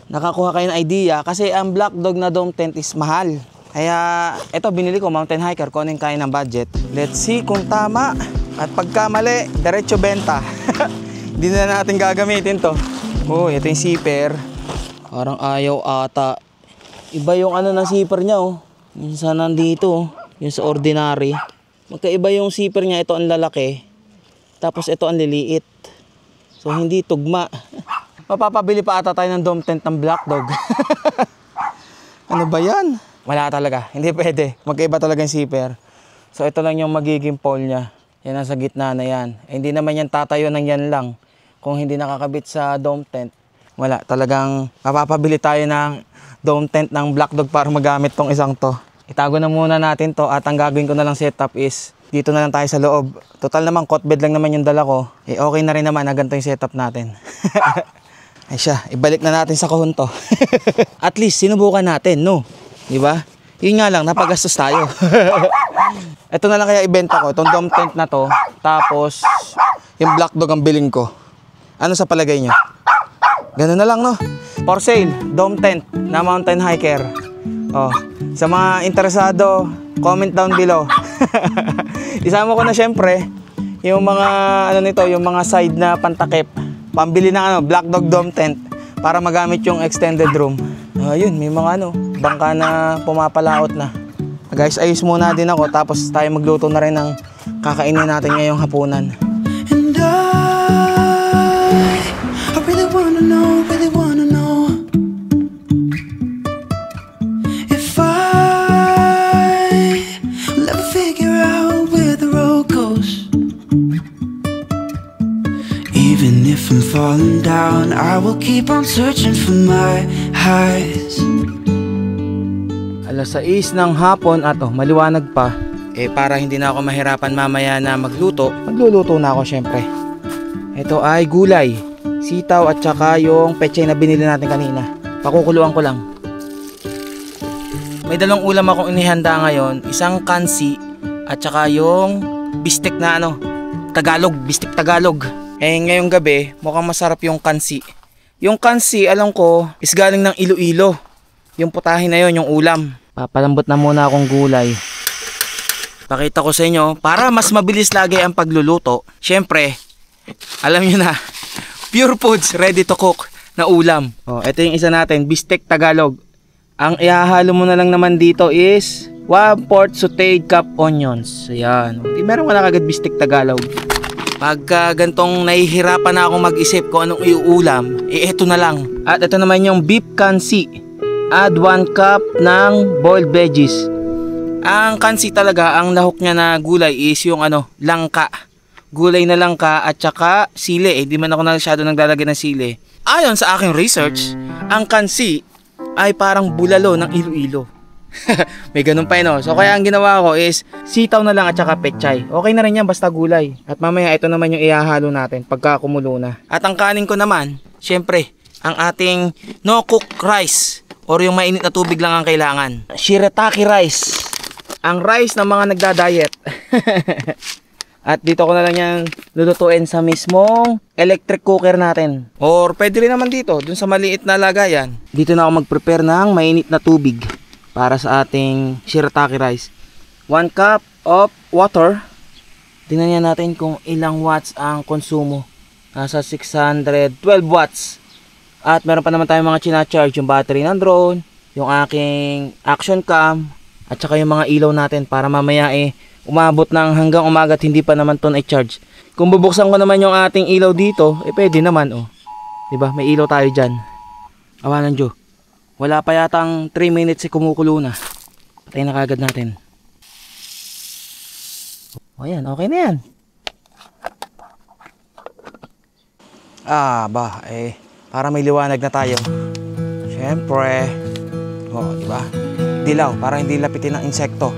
Nakakuha kayo ng idea kasi ang black dog na dome tent is mahal. Kaya ito binili ko, mountain hiker, kung anong kaya ng budget. Let's see kung tama. At pagka mali, diretso benta. Hindi na natin gagamitin to. Ito yung zipper. Parang ayaw ata. Iba yung ng zipper niya Minsan nandito yung sa ordinary. Magkaiba yung zipper niya, ito ang lalaki. Tapos ito ang liliit. So hindi tugma. Mapapabili pa ata tayo ng dome tent ng black dog. Ano ba yan? Wala talaga, hindi pwede. Magkaiba talaga yung zipper. So ito lang yung magiging pole niya. Yan nasa gitna na yan. Hindi naman yan tatayo ng yan lang. Kung hindi nakakabit sa dome tent, wala. Talagang mapapabili tayo ng dome tent ng black dog para magamit tong isang to. Itago na muna natin to at ang gagawin ko na lang setup is dito na lang tayo sa loob. Total naman cot bed lang naman yung dala ko. Okay na rin naman na ganito yung setup natin. Ay siya, ibalik na natin sa kahon to. At least, sinubukan natin, no? Di ba? Yun nga lang, napagastos tayo. Ito na lang kaya ibenta ko, itong dome tent na to. Tapos, yung black dog ang bilhin ko. Ano sa palagay nyo? Ganun na lang, no? For sale, dome tent na mountain hiker. Oh, sa mga interesado, comment down below. Isama ko na syempre yung mga ano nito, yung mga side na pantakip. Pambili ng ano, black dog dome tent para magamit yung extended room. Ayun, may mga ano, bangka na pumapalaot na. Guys, ayos muna din ako tapos tayo magluto na rin ng kakainin natin ngayong hapunan. And I really wanna know if I will ever figure out where the road goes. Even if I'm falling down, I will keep on searching for my highs. Alas 6 ng hapon at maliwanag pa. Para hindi na ako mahirapan mamaya na magluto, magluluto na ako syempre. Ito ay gulay, sitaw at saka yung pechay na binili natin kanina. Pakukuluan ko lang. May dalawang ulam akong inihanda ngayon, isang kansi at saka yung bistek na Tagalog, bistek Tagalog. Ngayong gabi, mukhang masarap yung kansi. Yung kansi, alam ko, is galing ng Iloilo. Yung putahin na yon, yung ulam. Papalambot na muna akong gulay. Pakita ko sa inyo, para mas mabilis lagi ang pagluluto, syempre, alam nyo na, Pure Foods ready to cook na ulam. Ito yung isa natin, bistek Tagalog. Ang ihahalo mo na lang naman dito is 1/4 sauteed cup onions. Ayan. Meron ka na kagad bistek Tagalog. Pagka gantong nahihirapan na akong mag-isip kung anong iuulam, ito na lang. At ito naman yung beef kansi. Add 1 cup ng boiled veggies. Ang kansi talaga, ang lahok niya na gulay is yung langka. Gulay na langka at saka sili. Di man ako masyado naglalagay ng sili. Ayon sa aking research, ang kansi ay parang bulalo ng Iloilo. May ganun pa So kaya ang ginawa ko is sitaw na lang at saka pechay. Okay na rin yan basta gulay. At mamaya ito naman yung ihahalo natin pagka kumulo na. At ang kanin ko naman, syempre, ang ating no cook rice or yung mainit na tubig lang ang kailangan. Shirataki rice. Ang rice ng mga nagda-diet. At dito ko na lang yan lulutuin sa mismong electric cooker natin. Or pwede rin naman dito, dun sa maliit na lagayan. Dito na ako mag-prepare ng mainit na tubig para sa ating shirataki rice. 1 cup of water. Tingnan niya natin kung ilang watts ang konsumo. Nasa 612 watts. At meron pa naman tayong mga china-charge, yung battery ng drone, yung aking action cam, at saka yung mga ilaw natin para mamaya umabot ng hanggang umaga at hindi pa naman to i-charge. Kung bubuksan ko naman yung ating ilaw dito, pwede naman diba? May ilaw tayo dyan. Awa ng Diyo. Wala pa yatang 3 minutes kumukulo na. Patayin na kagad natin. Ayan, okay na yan. Para may liwanag na tayo. Siyempre. Diba? Dilaw, para hindi lapitin ng insekto.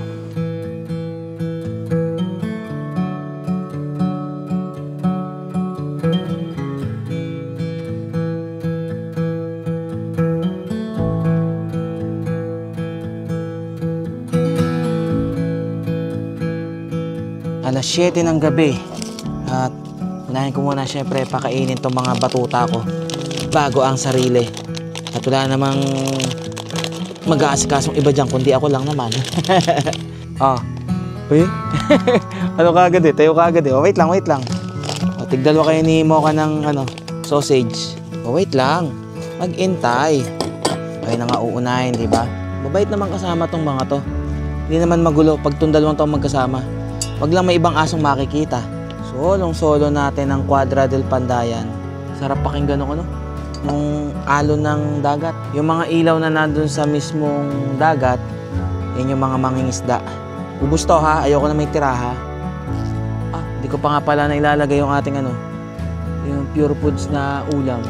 Alas 7 ng gabi. At unahin ko muna syempre pakainin tong mga batuta ko bago ang sarili. At wala namang mag-aasikasong iba dyan kundi ako lang naman. Uy. Ano kagad tayo kagad wait lang. Tigdalawa kayo ni Mocha ng sausage. Wait lang. Mag-intay. Kayo na nga uunahin, di ba? Mabait naman kasama tong mga to. Hindi naman magulo pag tong dalawang to magkasama. Wag lang may ibang asong makikita. Solong-solo natin ang Quadra del Pandayan. Sarap pakinggan nung alon ng dagat. Yung mga ilaw na nandun sa mismong dagat, yan yung mga mangingisda. Ubus to ha, ayoko na may tira ha. Di ko pa nga pala na ilalagay yung ating yung Pure Foods na ulam.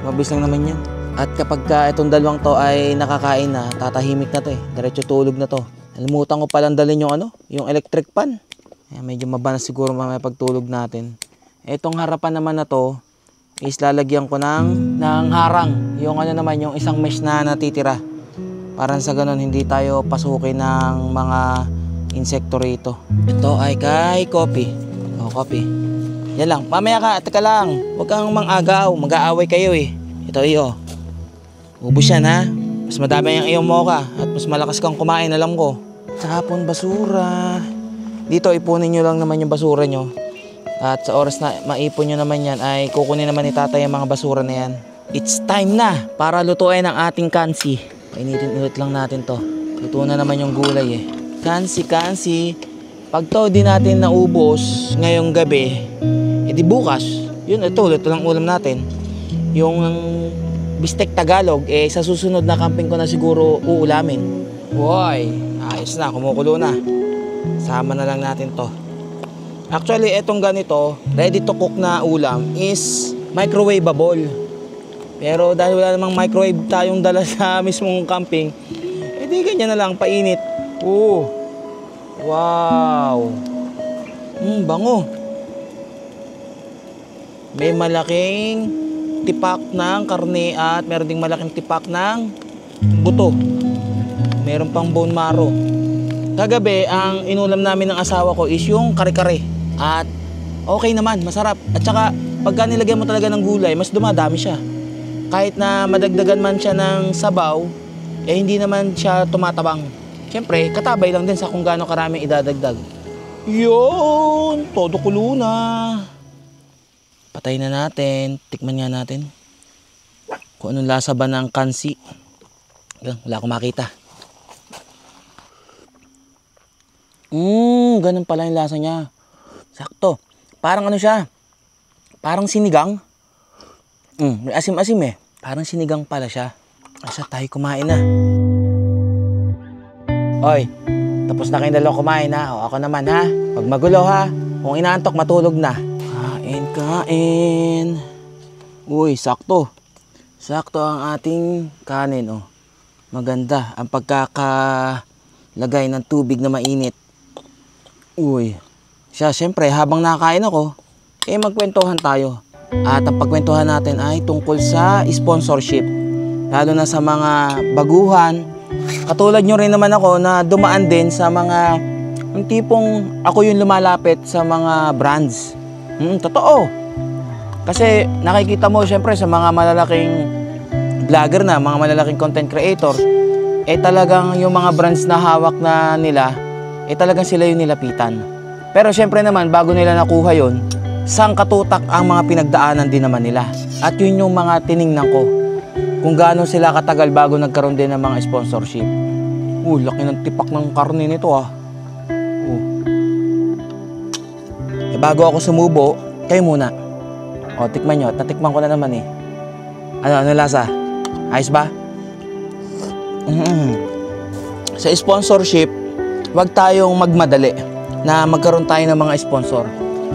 Mabilis lang naman yan. At kapag itong dalawang to ay nakakain na, tatahimik na to diretso tulog na to. Nalimutan ko palang dalhin yung electric pan. Medyo maba na siguro mamaya pagtulog natin. Itong harapan naman na to, is lalagyan ko ng harang. Yung ano naman, yung isang mesh na natitira. Parang sa ganun, hindi tayo pasukin ng mga insekto rito. Ito ay kay Coffee. O, Coffee. Yan lang. Mamaya ka, teka lang. Huwag kang mang-agaw. Mag-aaway kayo eh. Ito iyo. Ubus yan ha. Mas madami yung iyong mocha at mas malakas kang kumain, alam ko. Tapon basura. Dito, ipunin nyo lang naman yung basura nyo. At sa oras na maipon nyo naman yan, ay kukunin naman ni tatay yung mga basura na yan. It's time na para lutuin ang ating kansi. Painitin-init lang natin to. Luto na naman yung gulay eh. Kansi. Pag to di natin naubos ngayong gabi, edi bukas, yun ito lang ulam natin. Yung bistek Tagalog, sa susunod na camping ko na siguro uulamin. Boy, ayos na, kumukulo na. Sama na lang natin to. Actually, etong ganito, ready to cook na ulam is microwavable. Pero dahil wala namang microwave tayong dala sa mismong camping, edi ganyan na lang, painit. Wow! Bango. May malaking tipak ng karne at meron ding malaking tipak ng buto. Meron pang bone marrow. Kagabi, ang inulam namin ng asawa ko is yung kare-kare. At okay naman, masarap. At saka, pagka nilagyan mo talaga ng gulay, mas dumadami siya. Kahit na madagdagan man siya ng sabaw, hindi naman siya tumatabang. Siyempre, katabay lang din sa kung gaano karami idadagdag. Yun! Todo kulo na. Patay na natin. Tikman nga natin. Kung anong lasa ba ng kansi. Wala akong makita. Ganun pala yung lasa niya. Sakto. Parang ano siya? Parang sinigang. May asim-asim eh. Parang sinigang pala siya. Asa tayo kumain na. Oy, tapos na kayong dalawa kumain ha. O ako naman ha. Pag magulo ha. Kung inaantok, matulog na. Kain. Uy, sakto. Sakto ang ating kanin oh. Maganda ang pagkakalagay ng tubig na mainit. Uy. Siya, syempre, habang nakain ako, magkwentuhan tayo. At ang pagkwentuhan natin ay tungkol sa sponsorship. Lalo na sa mga baguhan. Katulad nyo rin naman ako na dumaan din sa mga yung tipong ako yung lumalapit sa mga brands. Totoo. Kasi nakikita mo syempre sa mga malalaking vlogger na, mga malalaking content creator, talagang yung mga brands na hawak na nila, talagang sila yung nilapitan. Pero syempre naman, bago nila nakuha yun, sangkatutak ang mga pinagdaanan din naman nila. At yun yung mga tiningnan ko. Kung gaano sila katagal bago nagkaroon din ng mga sponsorship. Laki ng tipak ng karne nito ah. Bago ako sumubo, kayo muna. Tikman nyo. Natikman ko na naman eh. Ano lasa? Ayos ba? Sa sponsorship, wag tayong magmadali na magkaroon tayo ng mga sponsor.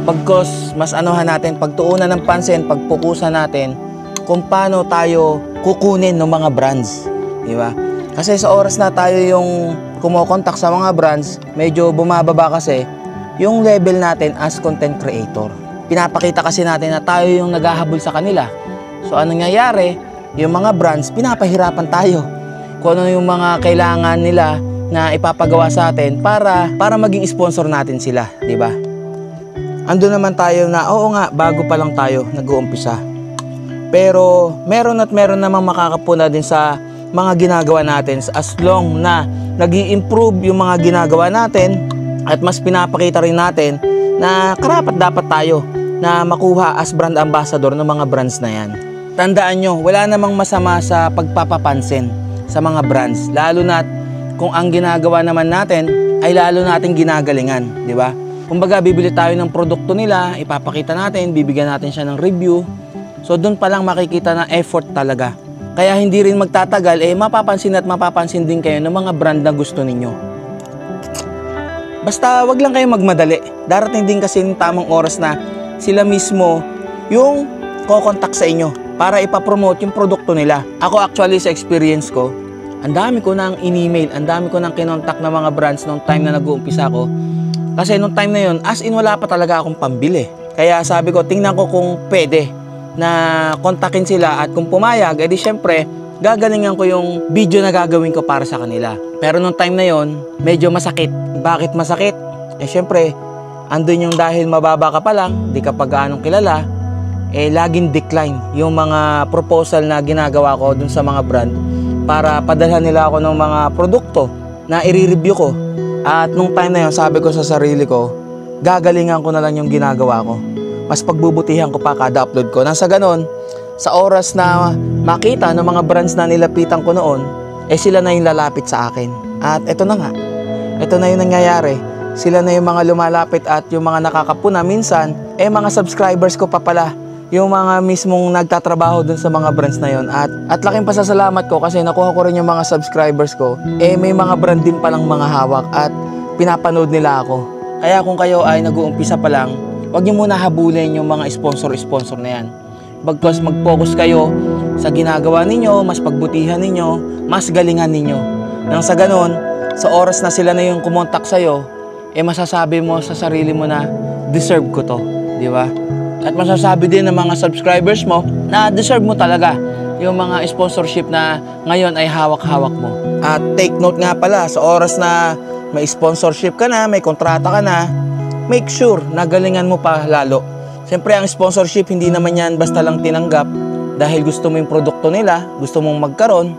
Pagkos mas anuhan natin, pagtuunan ng pansin, pagpukusan natin kung paano tayo kukunin ng mga brands, di ba? Kasi sa oras na tayo yung kumokontak sa mga brands, medyo bumababa kasi yung level natin as content creator. Pinapakita kasi natin na tayo yung naghahabol sa kanila. So anong nangyayari? Yung mga brands, pinapahirapan tayo. Kung ano yung mga kailangan nila na ipapagawa sa atin para maging sponsor natin sila, di ba? Ando naman tayo na, oo nga, bago pa lang tayo nag-uumpisa. Pero meron namang makakapuna din sa mga ginagawa natin as long na nag-i-improve yung mga ginagawa natin at mas pinapakita rin natin na karapat dapat tayo na makuha as brand ambassador ng mga brands na yan. Tandaan nyo, wala namang masama sa pagpapapansin sa mga brands, lalo na kung ang ginagawa naman natin ay lalo nating ginagalingan, di ba? Kumbaga, bibili tayo ng produkto nila, ipapakita natin, bibigyan natin siya ng review. So, doon pa lang makikita na effort talaga. Kaya hindi rin magtatagal, mapapansin at mapapansin din kayo ng mga brand na gusto ninyo. Basta, wag lang kayo magmadali. Darating din kasi yung tamang oras na sila mismo yung kokontak sa inyo para ipapromote yung produkto nila. Ako actually, sa experience ko, ang dami ko nang in-email, ang dami ko nang kinontak ng mga brands nung time na nag-uumpisa ko. Kasi nung time na yun, as in wala pa talaga akong pambili. Kaya sabi ko, tingnan ko kung pwede na kontakin sila at kung pumayag, edi syempre, gagalingan ko yung video na gagawin ko para sa kanila. Pero nung time na yon, medyo masakit. Bakit masakit? Eh syempre, andun yung dahil mababa ka pa lang, di ka pa gaanong kilala, eh laging decline yung mga proposal na ginagawa ko dun sa mga brand para padalhan nila ako ng mga produkto na i-review ko. At nung time na yon, sabi ko sa sarili ko, gagalingan ko na lang yung ginagawa ko. Mas pagbubutihan ko pa kada upload ko. Nang sa ganon, sa oras na makita ng mga brands na nilapitan ko noon, eh sila na yung lalapit sa akin. At eto na nga, eto na yung nangyayari. Sila na yung mga lumalapit at yung mga nakakapuna. Minsan, eh mga subscribers ko pa pala, yung mga mismong nagtatrabaho dun sa mga brands na yon. At laking pasasalamat ko kasi nakuha ko rin yung mga subscribers ko, eh may mga brand din palang mga hawak at pinapanood nila ako. Kaya kung kayo ay nag-uumpisa pa lang, huwag niyo muna habulin yung mga sponsor na yan. Bagkus mag-focus kayo sa ginagawa ninyo, mas pagbutihan ninyo, mas galingan ninyo. Nang sa ganon, sa oras na sila na yung kumontak sa'yo, eh masasabi mo sa sarili mo na deserve ko to, di ba? At masasabi din ng mga subscribers mo na deserve mo talaga yung mga sponsorship na ngayon ay hawak-hawak mo. At take note nga pala, sa oras na may sponsorship ka na, may kontrata ka na, make sure na galingan mo pa lalo. Siyempre, ang sponsorship, hindi naman yan basta lang tinanggap dahil gusto mo yung produkto nila, gusto mong magkaroon.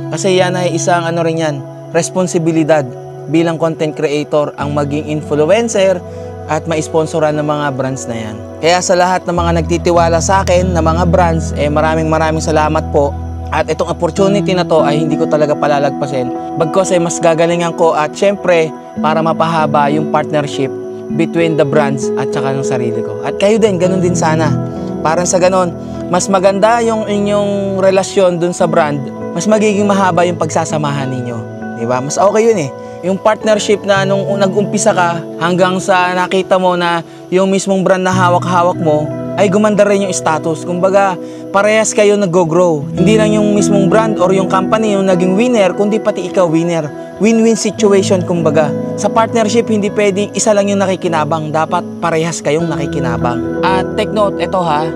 Kasi yan ay isang rin yan, responsibilidad bilang content creator ang maging influencer at ma-sponsoran ng mga brands na yan. Kaya sa lahat ng mga nagtitiwala sa akin na mga brands, eh maraming salamat po. At itong opportunity na to ay hindi ko talaga palalagpasin. Bagkus ay mas gagalingan ko at syempre para mapahaba yung partnership between the brands at saka ng sarili ko. At kayo din, ganun din sana. Parang sa ganun, mas maganda yung inyong relasyon dun sa brand, mas magiging mahaba yung pagsasamahan ninyo. Diba? Mas okay yun eh. Yung partnership na nung nag-umpisa ka hanggang sa nakita mo na yung mismong brand na hawak-hawak mo ay gumanda rin yung status. Kumbaga, parehas kayo nag-grow. Hindi lang yung mismong brand or yung company yung naging winner, kundi pati ikaw winner. Win-win situation kumbaga. Sa partnership, hindi pwedeng isa lang yung nakikinabang. Dapat parehas kayong nakikinabang. At take note, ito ha,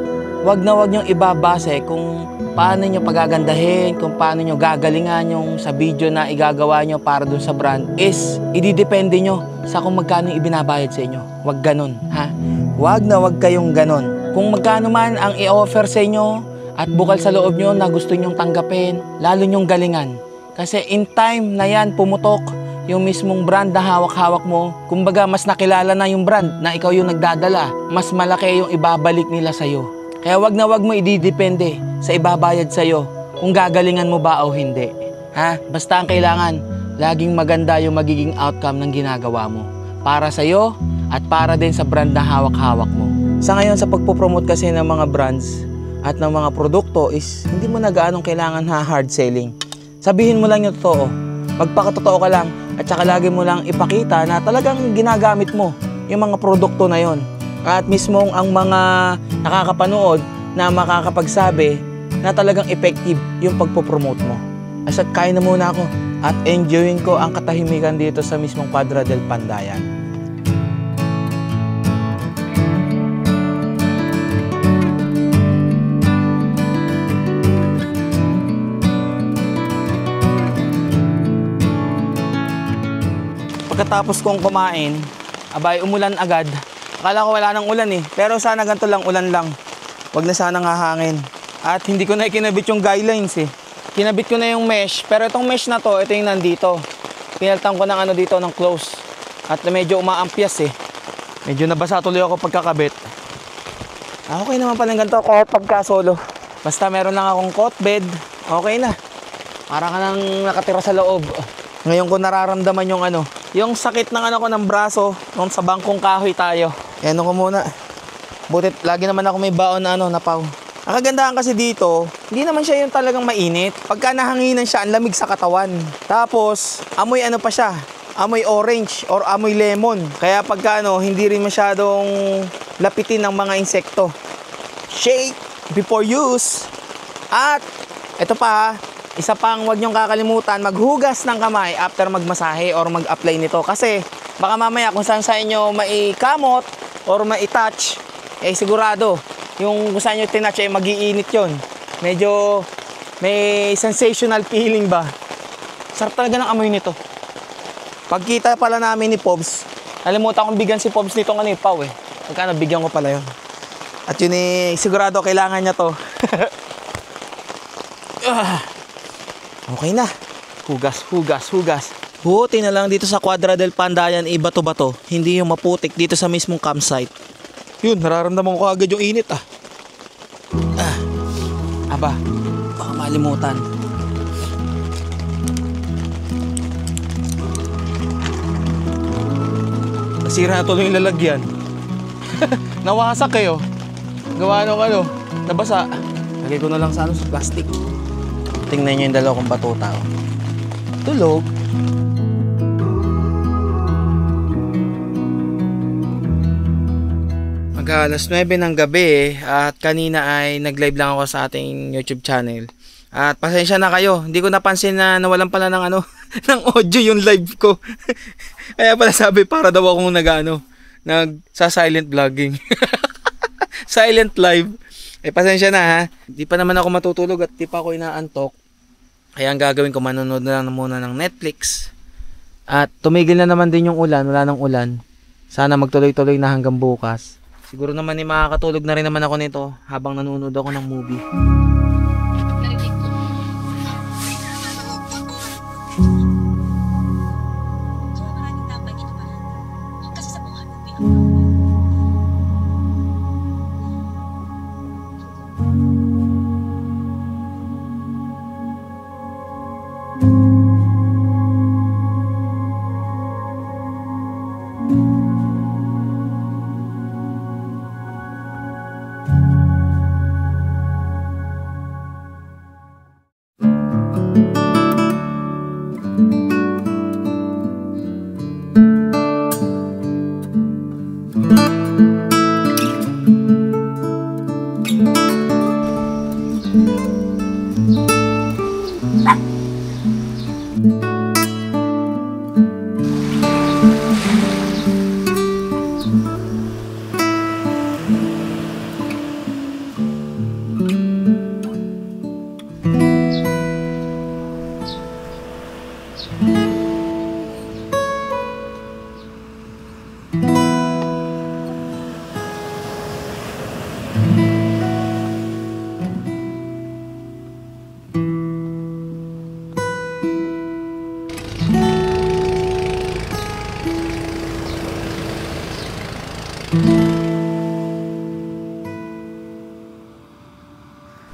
wag niyong ibabase kung paano nyo pagagandahin, kung paano nyo gagalingan yung sa video na igagawa nyo para dun sa brand is ididepende nyo sa kung magkano yung ibinabayad sa inyo. Wag ganun, ha? Wag kayong ganun. Kung magkano man ang i-offer sa inyo at bukal sa loob nyo na gusto nyong tanggapin, lalo nyong galingan. Kasi in time na yan, pumutok yung mismong brand na hawak-hawak mo. Kumbaga, mas nakilala na yung brand na ikaw yung nagdadala. Mas malaki yung ibabalik nila sa'yo. Kaya wag mo ididepende sa ibabayad sa'yo kung gagalingan mo ba o hindi. Ha? Basta ang kailangan, laging maganda yung magiging outcome ng ginagawa mo. Para sa'yo at para din sa brand na hawak-hawak mo. Sa ngayon, sa pagpopromote kasi ng mga brands at ng mga produkto is hindi mo na gaanong kailangan hard selling. Sabihin mo lang yung totoo. Magpakatotoo ka lang at saka lagi mo lang ipakita na talagang ginagamit mo yung mga produkto na yon. At mismong ang mga nakakapanood na makakapagsabi na talagang effective yung pagpopromote mo. At kain na muna ako at enjoyin ko ang katahimikan dito sa mismong Quadra del Pandayan. Pagkatapos kong kumain, abay umulan agad. Akala ko wala nang ulan eh, pero sana ganito lang, ulan lang. Wag na sanang hahangin. At hindi ko na ikinabit yung guidelines eh. Kinabit ko na yung mesh, pero itong mesh na to, ito yung nandito. Pinaltan ko ng dito, ng close. At medyo umaampias eh. Medyo nabasa tuloy ako pagkakabit. Okay naman pala ganito, kahit pagka solo. Basta meron lang akong cot bed, okay na. Para ka nang nakatira sa loob. Ngayon ko nararamdaman yung sakit ng ko ng braso nung sa bangkong kahoy tayo. Ano ko muna. Butit lagi naman ako may baon na napaw. Ang kagandahan kasi dito, hindi naman siya yung talagang mainit. Pagka nahanginan siya, ang lamig sa katawan. Tapos, amoy pa siya. Amoy orange or amoy lemon. Kaya pagka hindi rin masyadong lapitin ng mga insekto. Shake before use. At, ito pa isa pang huwag niyong kakalimutan, maghugas ng kamay after magmasahe or mag-apply nito. Kasi baka mamaya kung saan sa inyo maikamot or maitouch, sigurado yung kung saan nyo tinatch ay mag-iinit yun. Medyo may sensational feeling ba. Sarap talaga ng amoy nito. Pagkita pala namin ni Pobs, nalimutan kong bigyan si Pobs nitong ano yung paw eh. Pagkano bigyan ko pala yun. At yun eh, sigurado kailangan niya to. Okay na. Hugas, hugas, hugas. Buti na lang dito sa Quadra del Pandayan, iba-to-bato. Hindi yung maputik dito sa mismong campsite. Yun, nararamdaman ko agad yung init ah. Aba, baka malimutan. Nasira na tuloy yung lalagyan. Nawasak kayo. Gawa nung ano, nabasa. Lagay ko na lang sa plastic. Tingnan nyo yung dalawa kong batuta. Tulog. Mag-alas 9 ng gabi at kanina ay nag-live lang ako sa ating YouTube channel. At pasensya na kayo, hindi ko napansin na nawalan pala ng ano, ng audio yung live ko. Kaya pala sabi para daw akong nag-silent vlogging. Silent live. Eh pasensya na ha, di pa naman ako matutulog at di pa ako inaantok. Kaya ang gagawin ko, manonood na lang muna ng Netflix. At tumigil na naman din yung ulan, wala nang ulan. Sana magtuloy-tuloy na hanggang bukas. Siguro naman makakatulog na rin naman ako nito habang nanonood ako ng movie.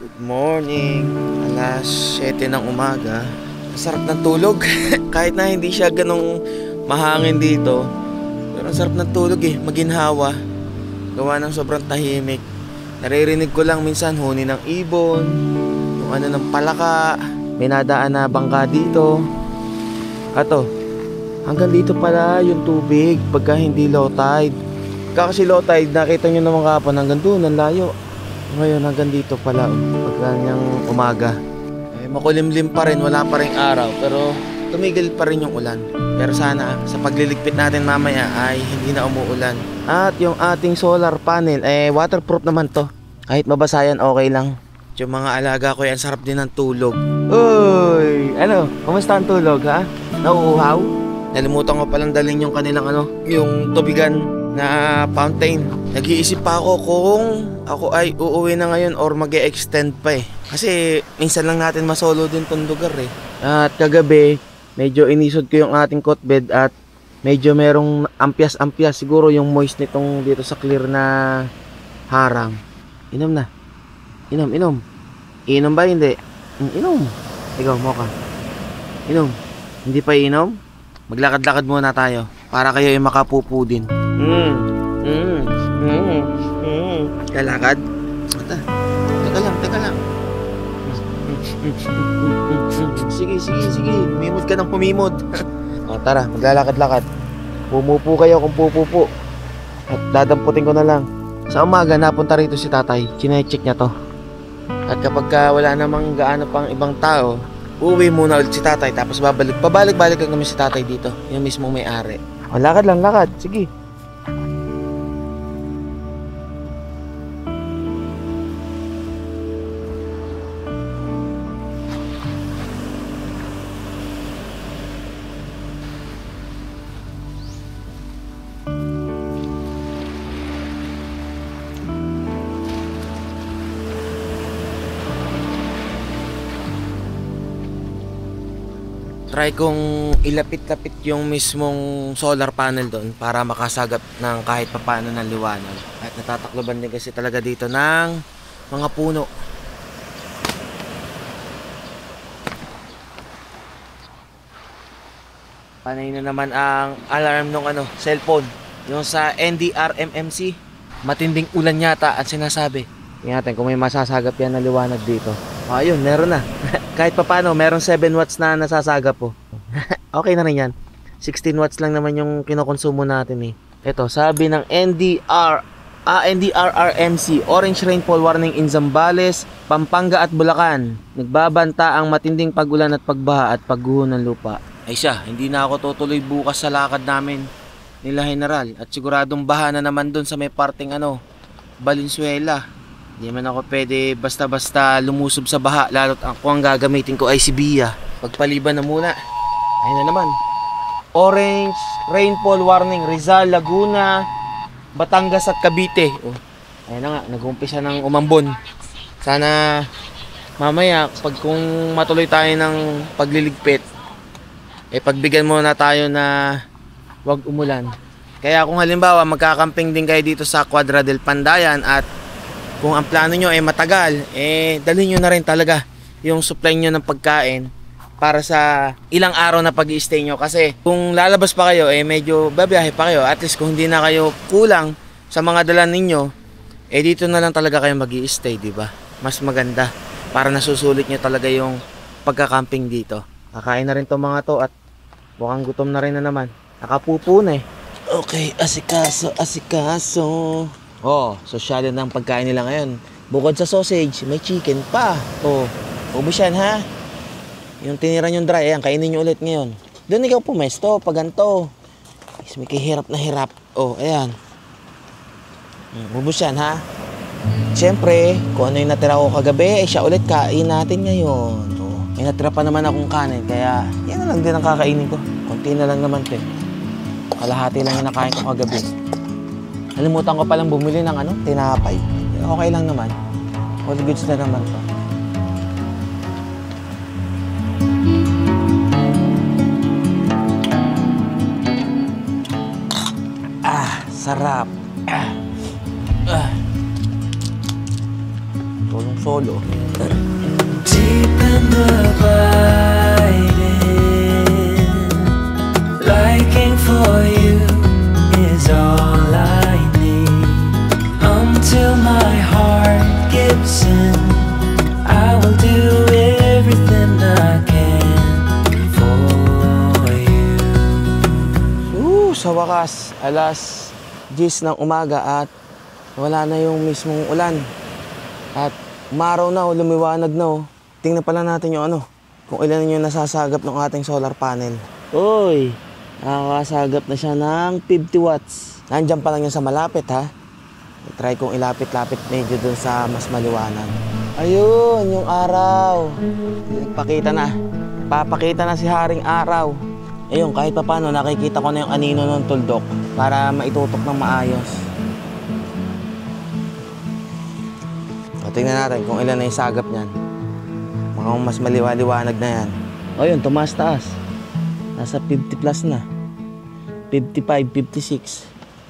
Good morning. Alas 7 ng umaga. Masarap ng tulog. Kahit na hindi siya ganong mahangin dito, pero ang sarap ng tulog eh, maginhawa. Gawa ng sobrang tahimik. Naririnig ko lang minsan huni ng ibon, yung ano ng palaka. May nadaan na bangka dito. Ato, hanggang dito pala yung tubig pagka hindi low tide. Kasi low tide, nakita nyo naman kapon hanggang doon, ang layo. Ngayon hanggang dito pala pagka niyang umaga. Eh, makulimlim pa rin, wala pa rin araw, pero tumigil pa rin yung ulan. Pero sana sa pagliligpit natin mamaya ay hindi na umuulan. At yung ating solar panel, waterproof naman to. Kahit mabasayan, okay lang. Yung mga alaga ko yan, sarap din ng tulog. Uy! Ano? Kumusta ang tulog ha? Nauuhaw? Nalimutan ko palang dalhin yung kanilang yung tubigan na fountain. Nag-iisip pa ako kung ako ay uuwi na ngayon or mag-e-extend pa eh. Kasi minsan lang natin masolo din tong lugar eh. At kagabi, medyo inisod ko yung ating cot bed at medyo merong ampias-ampias. Siguro yung moist nitong dito sa clear na harang. Inom na. Inom. Inom ba? Hindi. Inom. Ikaw, Mocha. Inom. Hindi pa inom? Maglakad-lakad muna tayo para kayo ay makapupo din. Lalakad? Teka lang. Sige. Humimod ka ng humimod. O, tara, maglalakad-lakad. Pumupo kayo kung pupupo. At dadamputin ko na lang. Sa umaga, napunta rito si tatay. Chine-check niya to. At kapag wala namang gaano pang ibang tao, uuwi muna ulit si tatay. Tapos pabalik-balik lang naman si tatay dito. Yung mismong may-ari. O, lakad lang. Sige. try kong ilapit-lapit yung mismong solar panel doon para makasagap ng kahit papaano ng liwanag. At natatakloban din kasi talaga dito ng mga puno. Panay na naman ang alarm ng cellphone. Yung sa NDRMMC. Matinding ulan yata at sinasabi. Tingnan natin kung may masasagap yan na liwanag dito. Ayun, meron na. Kahit papaano, meron 7 watts na nasasagap po. Okay na rin yan. 16 watts lang naman yung kinokonsumo natin eh. Ito, sabi ng NDRRMC, orange rainfall warning in Zambales, Pampanga at Bulacan. Nagbabanta ang matinding pag-ulan at pagbaha at pagguho ng lupa. Ay siya, hindi na ako tutuloy bukas sa lakad namin nila General. At siguradong baha na naman dun sa may parting Valenzuela. Hindi man ako pwede basta-basta lumusob sa baha. Lalo't ako ang gagamitin ko ay si Bia. Pagpaliban na muna. Ayun na naman. Orange rainfall warning Rizal, Laguna, Batangas at Cavite. Oh, ayun na nga, nag-umpisa ng umambon. Sana mamaya pag kung matuloy tayo ng pagliligpit, pagbigyan muna tayo na wag umulan. Kaya kung halimbawa magkakamping din kayo dito sa Quadra del Pandayan at kung ang plano nyo ay matagal, dalhin nyo na rin talaga yung supply nyo ng pagkain para sa ilang araw na pag-i-stay nyo. Kasi kung lalabas pa kayo, medyo babiyahe pa kayo. At least kung hindi na kayo kulang sa mga dala ninyo, dito na lang talaga kayo mag-i-stay, diba? Mas maganda para nasusulit nyo talaga yung pagkakamping dito. Kakain na rin tong mga to at mukhang gutom na rin na naman. Nakapupo na eh. Okay, asikaso. Oh, sosyal ng pagkain nila ngayon. Bukod sa sausage, may chicken pa. Oh, ubos yan ha. Yung tinira nyong dry, ayan, kainin nyo ulit ngayon. Doon ikaw pumesto, pag ganito. May kahirap na hirap. Oh, ayan. Ubos yan ha. Siyempre, kung ano yung natira ko kagabi, siya ulit kain natin ngayon. May natira pa naman akong kanin, kaya yan na lang din ang kakainin ko. Konti na lang naman ito. Kalahati lang yung nakain ko kagabi. Nalimutan ko palang bumili ng tinapay. Okay lang naman. All goods na naman to. Sarap. Tulong solo. Deep and abiding, liking for you is all I need. Until my heart gives in, I will do everything I can for you. Sa wakas, alas 10 ng umaga at wala na yung mismong ulan. At umaraw na, lumiwanag na. Tingnan pala natin yung kung ilan yung nasasagap ng ating solar panel. Uy, nakakasagap na siya ng 50 watts. Nandyan pa lang yun sa malapit ha. Try kong ilapit-lapit medyo dun sa mas maliwanag. Ayun, yung araw. Nagpakita na. Papakita na si Haring Araw. Ayun, kahit pa paano nakikita ko na yung anino ng tuldok para maitutok ng maayos. O, tingnan natin kung ilan na yung sagap niyan. Mukhang mas maliwanag na yan. O yun, tumaas taas. Nasa 50 plus na. 55, 56.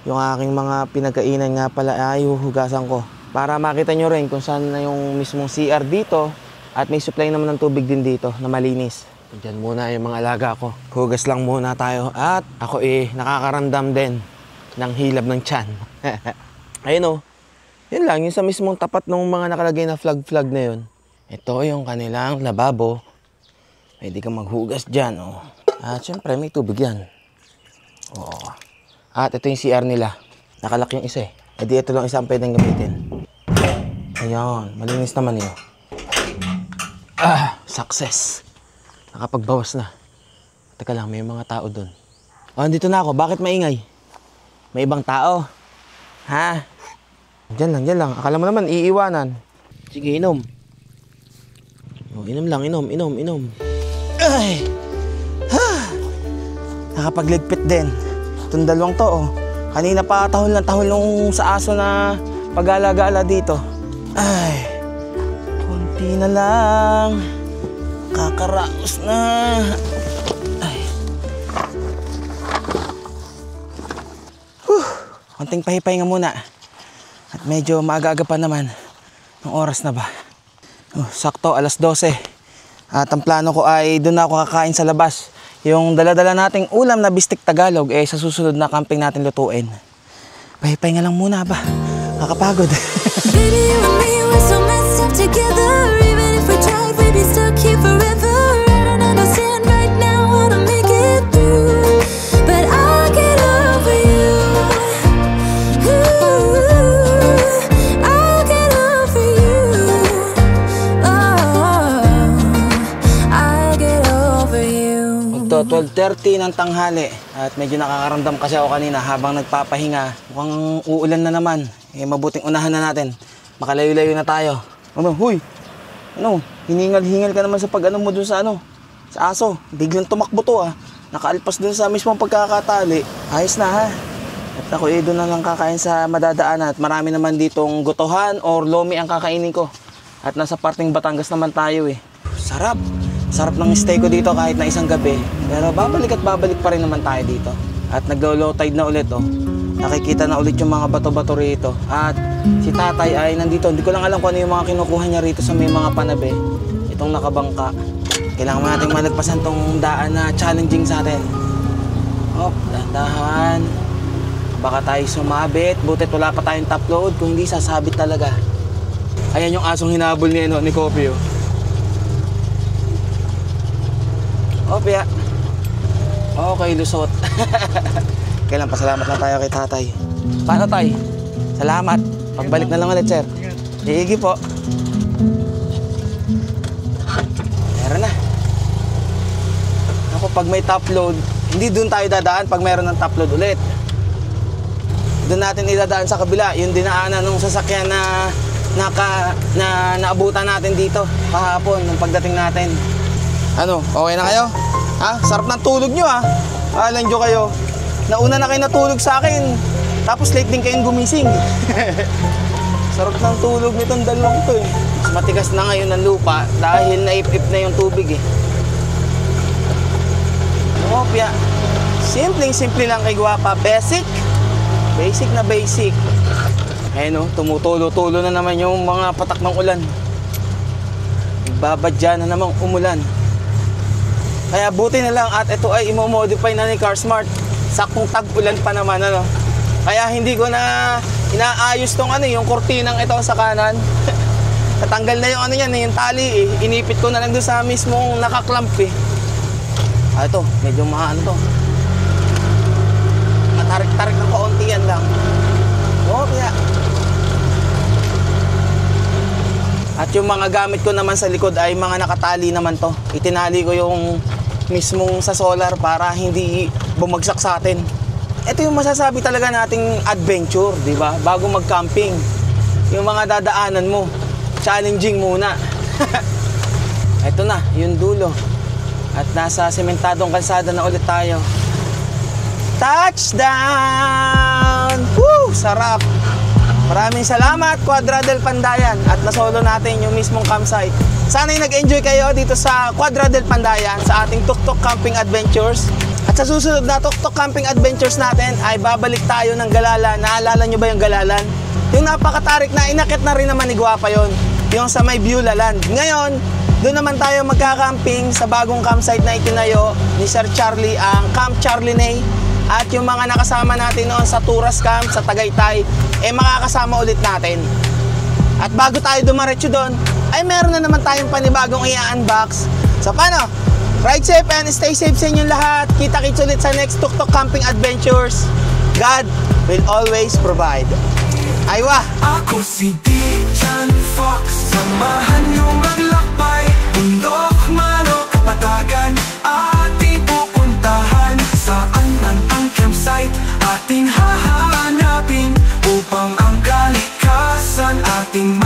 Yung aking mga pinagkainan nga pala ay huhugasan ko. Para makita nyo rin kung saan na yung mismong CR dito. At may supply naman ng tubig din dito na malinis. Diyan muna yung mga alaga ko. Hugas lang muna tayo. At ako nakakaramdam din ng hilab ng tiyan. Ayun yun lang, yung sa mismong tapat ng mga nakalagay na flag na yun. Ito yung kanilang lababo. Pwede kang maghugas dyan. At syempre may tubig yan. At ito yung CR nila. Nakalak yung isa di ito lang isa ang pwedeng gamitin. Ayan, malinis naman yun. Success. Nakapagbawas na. Teka lang, may mga tao doon. Andito na ako. Bakit maingay? May ibang tao. Ha? Diyan lang. Akala mo naman, iiwanan. Sige, inom. Inom lang, inom. Ay! Ha! Nakapagligpit din. Itong dalawang to, Kanina pa tahol nung sa aso na pag-alagala dito. Ay! Konti na lang. Kakaraos na. konting pahipahinga muna. At medyo maaga-aga pa naman. Ang oras na ba? Sakto, alas 12. At ang plano ko ay doon na ako kakain sa labas. Yung dala-dala nating ulam na bistik Tagalog, sa susunod na camping natin lutuin. Pahipahinga lang muna ba? Nakakapagod. Baby, you and me, we're so messed up together. Even if we tried, we'd be stuck here forever. I don't understand right now how to make it through, but I'll get over you. Ooh, I'll get over you. Oh, I'll get over you. Magto 12:30 ng tanghali at medyo nakakaramdam kasi ako kanina habang nagpapahinga. Mukhang uulan na naman. Mabuting unahan na natin. Makalayo-layo na tayo. Huy! Hiningal-hingal ka naman sa pag-ano mo dun sa sa aso. Biglang tumakbo to Nakaalpas dun sa mismong pagkakatali. Ayos na ha. At ako doon na lang kakain sa madadaanan. At marami naman ditong gotohan or lomi ang kakainin ko. At nasa parting Batangas naman tayo Sarap! Sarap ng stay ko dito kahit na isang gabi. Pero babalik at babalik pa rin naman tayo dito. At naglo-low tide na ulit Nakikita na ulit yung mga bato-bato rito. At si tatay ay nandito. Hindi ko lang alam kung ano yung mga kinukuha niya rito sa may mga panabe. Itong nakabangka. Kailangan mo nating malagpasan tong daan na challenging sa atin. Dahan-dahan. Baka tayo sumabit. Butit wala pa tayong top load. Kung hindi, sasabit talaga. Ayan yung asong hinabol ni Kopi Opya. Okay, lusot. Kailan pasalamat lang tayo kay tatay. Paano tay? Salamat. Pagbalik na lang ulit, sir. Sige po. Meron na. Ako, pag may top load, hindi doon tayo dadaan pag meron ng top load ulit. Doon natin idadaan sa kabila, yung dinaanan ng sasakyan na naabutan natin dito kahapon nung pagdating natin. Okay na kayo? Sarap ng tulog nyo Alam nyo kayo. Nauna na kayo natulog sa akin. Tapos late din kayong gumising. Sarap ng tulog nitong dalawang to Mas matigas na ngayon ang lupa dahil naipip na yung tubig Opya. Simpleng-simple lang kay Guwapa. Basic. Basic na basic. Tumutulo-tulo na naman yung mga patak ng ulan. Nagbabadya na namang umulan. Kaya buti na lang at ito ay imo-modify na ni CarSmart. Saktong tag-ulan pa naman Kaya hindi ko na inaayos tong yung kortinang ito sa kanan. Natanggal na yung yung tali Inipit ko na lang doon sa mismong nakaklamp Ito, medyo to. Matarik-tarik ng kaunti yan lang. Kaya. At yung mga gamit ko naman sa likod ay mga nakatali naman to. Itinali ko yung mismong sa solar para hindi bumagsak sa atin. Ito yung masasabi talaga nating adventure, di ba? Bago mag-camping. Yung mga dadaanan mo, challenging muna. Ito na, yung dulo. At nasa sementadong kalsada na ulit tayo. Touchdown! Woo! Sarap! Maraming salamat, Quadra del Pandayan. At nasolo natin yung mismong campsite. Sana'y nag-enjoy kayo dito sa Quadra del Pandayan sa ating Tuktok Camping Adventures. At sa susunod na Tuktok Camping Adventures natin ay babalik tayo ng Galalan. Naalala nyo ba yung Galalan? Yung napakatarik na inakit na rin naman ni Guwapa yon. Yung sa may Beulah Land. Ngayon, doon naman tayo magka-camping sa bagong campsite na itinayo ni Sir Charlie, ang Camp Charlie Nay. At yung mga nakasama natin noon sa Turas Camp sa Tagaytay, makakasama ulit natin. At bago tayo dumaretso doon, ay meron na naman tayong panibagong i-unbox. So paano? Ride safe and stay safe sa inyong lahat. Kita-kits ulit sa next Tuktok Camping Adventures. God will always provide. Aywa! Ako si Dijan Fox, samahan niyo maglakbay. Bundok, manok, patagan, ating pupuntahan. Saan man ang campsite ating hahanapin upang ang kalikasan ating